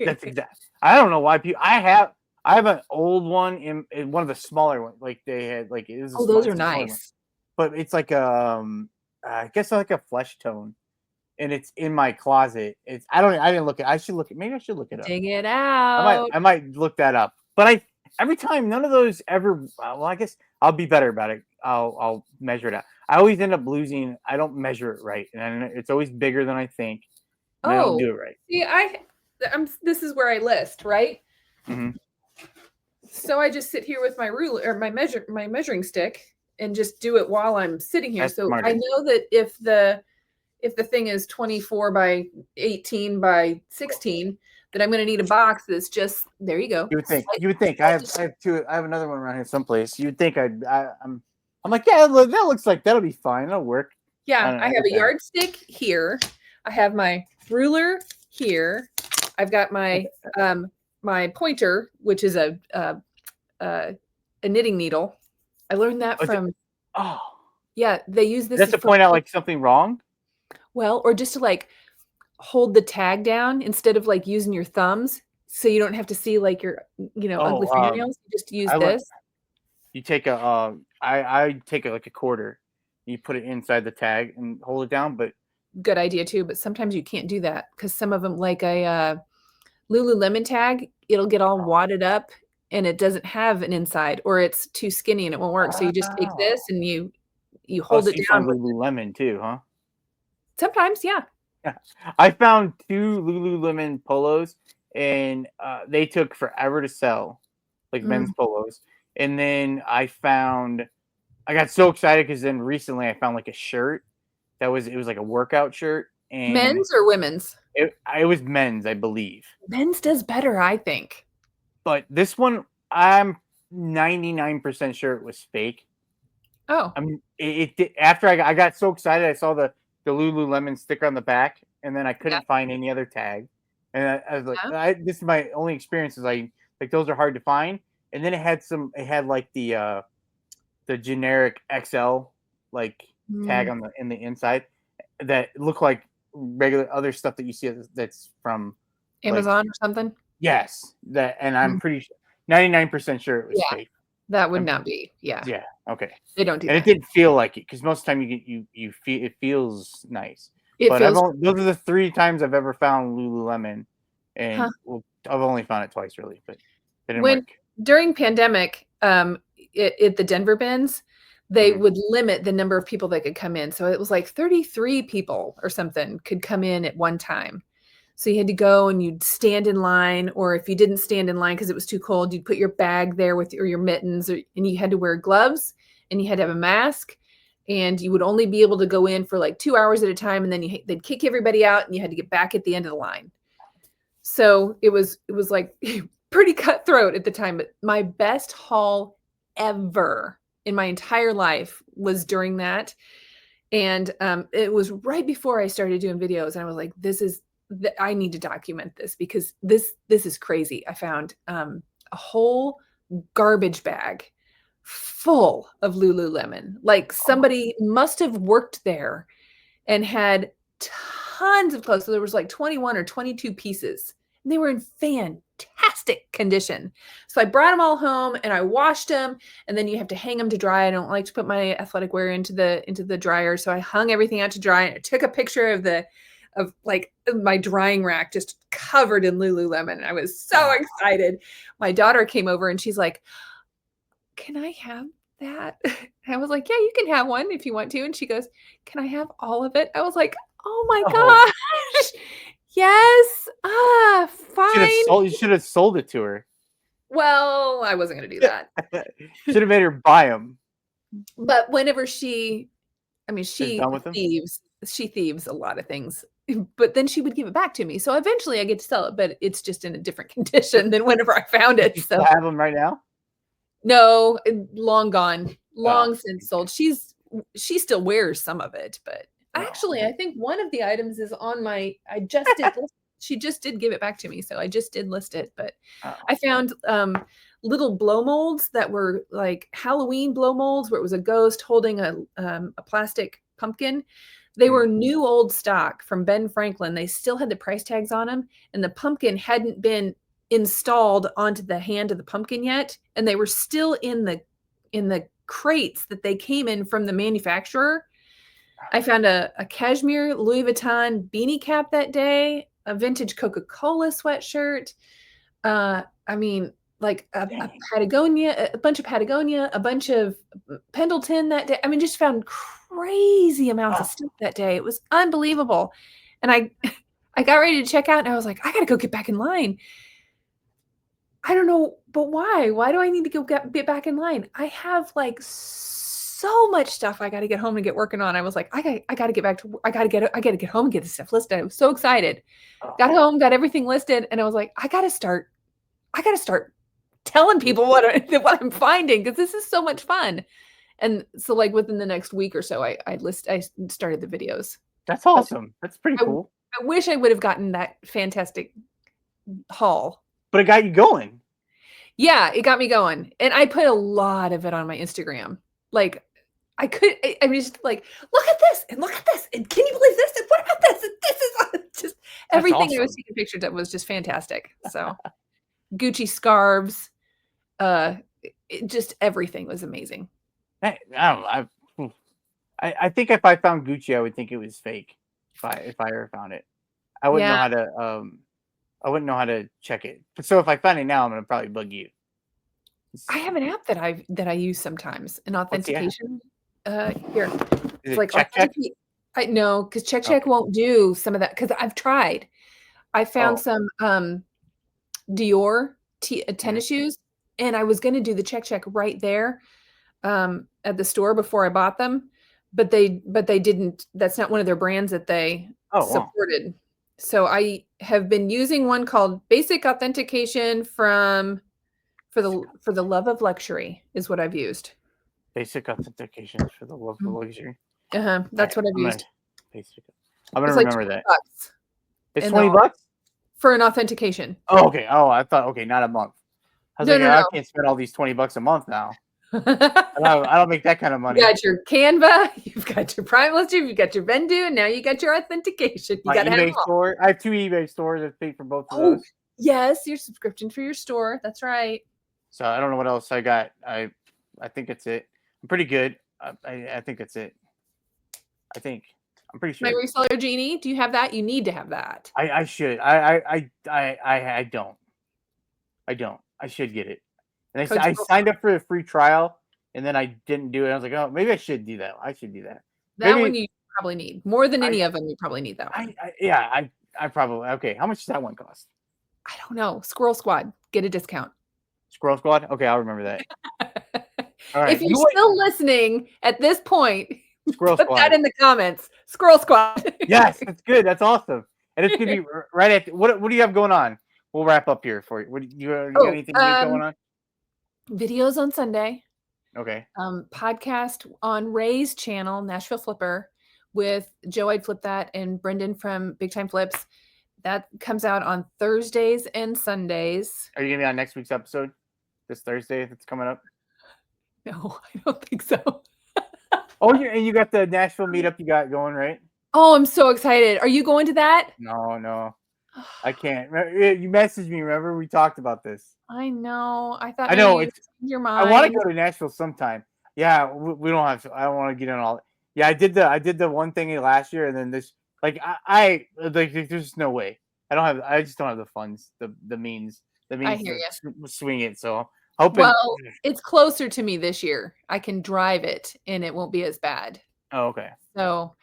that's exact. I don't know why people. I have an old one in one of the smaller ones. Like they had like it was a Oh, small. those are It's a smaller one, nice. but it's like I guess like a flesh tone, and it's in my closet. It's I didn't look at. I should look at. Maybe I should look it up. Dig it I might out. I might look that up. But every time none of those ever. Well, I guess I'll be better about it. I'll measure it out. I always end up losing. I don't measure it right, and it's always bigger than I think, and I don't Oh, do it right. see, this is where I list, right? Hmm. So I just sit here with my ruler or my measuring stick and just do it while I'm sitting here. That's So I smarter. know that if the thing is 24 by 18 by 16, that I'm going to need a box that's just there you go. You would think. You would think. I have two. I have another one around here someplace. You would think I'm like, yeah, that looks like that'll be fine. That'll work. Yeah, On I have a everything. yardstick here. I have my ruler here. I've got my pointer, which is a knitting needle. I learned that Is it, from oh, yeah, they use this that's to for point out like something wrong. well, or just to like hold the tag down instead of like using your thumbs so you don't have to see like your ugly Oh, fingernails. You just use I learned this. you take a I take a, like a quarter, you put it inside the tag and hold it down. But Good idea too, but sometimes you can't do that because some of them like a Lululemon tag, it'll get all wadded up and it doesn't have an inside or it's too skinny and it won't work. So you just take this oh, and you oh, hold so it you down found with Lululemon too, huh? sometimes, yeah. I found two Lululemon polos, and they took forever to sell, like men's Mm. polos. And then I got so excited because then recently I found like a shirt it was like a workout shirt, and Men's or women's? it was men's, I believe. Men's does better, I think. But this one, I'm 99% sure it was fake. Oh, I mean, after I got so excited, I saw the Lululemon sticker on the back, and then I yeah, couldn't find any other tag, and I was like, yeah. this is my only experience. Is like those are hard to find, and then it had like the generic XL like tag Mm. on the in the inside that looked like regular other stuff that you see that's from like Amazon or something? yes that, and I'm Mm. pretty 99% sure it was Yeah, fake. that would I'm not be. Yeah, Yeah. Okay. they don't do And it that. didn't feel like it because most of the time you feel it feels nice. It But feels those are the three times I've ever found Lululemon, huh. and well, I've only found it twice really, but it didn't When work. during pandemic, at the Denver bins, they Mhm. would limit the number of people that could come in. So it was like 33 people or something could come in at one time. So you had to go and you'd stand in line, or if you didn't stand in line because it was too cold, you'd put your bag there with or your mittens, and you had to wear gloves and you had to have a mask. And you would only be able to go in for like 2 hours at a time, and then they'd kick everybody out, and you had to get back at the end of the line. So it was like pretty cutthroat at the time, but my best haul ever in my entire life was during that. And it was right before I started doing videos, and I was like, I need to document this because this is crazy. I found a whole garbage bag full of Lululemon. Like somebody must have worked there and had tons of clothes. So there was like 21 or 22 pieces. And they were in fantastic condition. So I brought them all home and I washed them, and then you have to hang them to dry. I don't like to put my athletic wear into the dryer, so I hung everything out to dry, and I took a picture of like my drying rack just covered in Lululemon. I was so Oh, excited. My daughter came over and she's like, "Can I have that?" I was like, "Yeah, you can have one if you want to." And she goes, "Can I have all of it?" I was like, "Oh my oh, gosh. Yes. Ah, fine." you should have sold it to her. Well, I wasn't gonna do that. Should have made her buy them. But whenever I mean, Is done with them. she thieves a lot of things, but then she would give it back to me. So eventually I get to sell it, but it's just in a different condition than whenever I found Does it. she still So have them right now? no, long gone, Oh, long since sold. She still wears some of it, but oh. actually, I think one of the items is on my I just did. Let's she just did give it back to me, so I just did list it. But Oh, I found little blow molds that were like Halloween blow molds, where it was a ghost holding a plastic pumpkin. They were mm. new old stock from Ben Franklin. They still had the price tags on them, and the pumpkin hadn't been installed onto the hand of the pumpkin yet, and they were still in the crates that they came in from the manufacturer. I found a cashmere Louis Vuitton beanie cap that day, a vintage Coca-Cola sweatshirt. I mean, like a Dang. Patagonia, a bunch of Patagonia, a bunch of Pendleton that day. I mean, just found crazy amounts of Oh, stuff that day. It was unbelievable. And I got ready to check out and I was like, I got to go get back in line. I don't know, but why? Why do I need to go get back in line? I have like so much stuff I got to get home and get working on. I was like, I got to get back to, I got to get home and get this stuff listed. I was so excited. oh, Got home, got everything listed, and I was like, I got to start telling people what I'm finding because this is so much fun. And so, like within the next week or so, I started the videos. that's But awesome. That's pretty I, cool. I wish I would have gotten that fantastic haul. But it got you going. Yeah, it got me going. And I put a lot of it on my Instagram. Like I mean, just like, look at this and look at this. And can you believe this? And what about this? And this is just That's everything I was awesome. taking pictures of was just fantastic. So Gucci scarves, uh, just everything was amazing. I don't know. I think if I found Gucci, I would think it was fake. If I ever found it, I wouldn't know Yeah, how to I wouldn't know how to check it. So if I find it now, I'm gonna probably bug you. I have an app that I use sometimes, an What's the app? authentication. Here, Is it's it like Check Check? authenticate. I know because check Okay. won't do some of that because I've tried. I found Oh, some Dior mhm. tennis shoes, and I was going to do the check right there at the store before I bought them, but they didn't. That's not one of their brands that they Oh, wow. supported. So I have been using one called Basic Authentication from for the love of luxury is what I've used. Basic authentications for the love of Mhm. luxury. Uh-huh, Alright, that's what I've I'm gonna used. basic. I'm gonna It's like remember 20 that. bucks, It's and 20 they'll bucks? for an authentication. Oh, okay. Oh, I thought okay, not a month. I was No, like, no, "Oh, I no. can't spend all these 20 bucks a month now. I don't make that kind of You money." got your Canva, you've got your Prime Lister, you've got your Vendu, and now you got your authentication. You My gotta have them eBay all. store, I have 2 eBay stores. I've paid for both of Oh, those. yes, your subscription for your store. That's right. So I don't know what else I got. I think it's it. I'm pretty good. I think that's it. I think. I'm pretty My sure. Reseller Genie, do you have that? You need to have that. I should. I don't. I don't. I should get it. And Code I Squirrel signed up for a free trial, and then I didn't do it. I was like, "Oh, maybe I should do that. I should do that." that one Maybe you probably need. More than I any of them, you probably need that one. yeah, I probably okay. How much does that one cost? I don't know. Squirrel Squad, get a discount. Squirrel Squad? Okay, I'll remember that. All If right. you're You what? still listening at this point, Squirrel put that Squad. in the comments. Squirrel Squad. Yes, that's good. That's awesome. And it's gonna be right at what do you have going on? We'll wrap up here for you. What do you got Oh, anything good going on? videos on Sunday. Okay. Podcast on Ray's channel, Nashville Flipper, with Joe. I'd flip that and Brendan from Big Time Flips. That comes out on Thursdays and Sundays. Are you gonna be on next week's episode? This Thursday that's coming up? No, I don't think so. Oh, you got the Nashville meetup you got going, right? Oh, I'm so excited. Are you going to that? No, no. I can't. You messaged me, remember? We talked about this. I know. I thought I maybe know you'd it's change your I want to mind. go to Nashville sometime. Yeah, we don't have to. I don't want to get in all. Yeah, I did the one thing last year, and then this. Like I like. There's just no way. I don't have. I just don't have the funds, the I means hear to you. swing it. So hoping. Well, it's closer to me this year. I can drive it and it won't be as bad. Oh, okay. So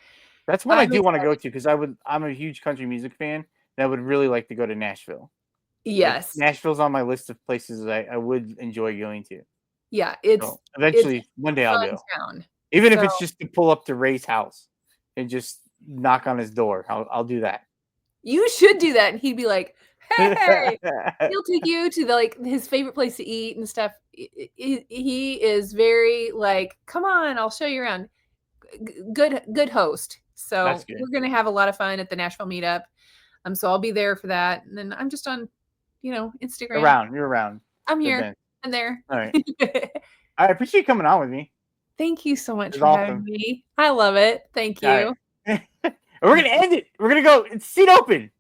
That's one I I'm do want to go excited. to because I'm a huge country music fan, and I would really like to go to Nashville. Like Yes. Nashville's on my list of places that I would enjoy going to. Yeah, So it's eventually, one day I'll fun go. town. Even if So it's just to pull up to Ray's house and just knock on his door, I'll do that. you should do that, and he'd be like, "Hey." He'll take you to the, like, his favorite place to eat and stuff. He is very like, "Come on, I'll show you around." Good host. That's So, good. we're gonna have a lot of fun at the Nashville meetup. So I'll be there for that. And then I'm just on, Instagram. Around. You're around. I'm Good here then. and there. All right. I appreciate you coming on with me. Thank you so much It's for having awesome. me. I love it. Thank All right. you. And we're gonna end it. We're gonna go. It's seat open.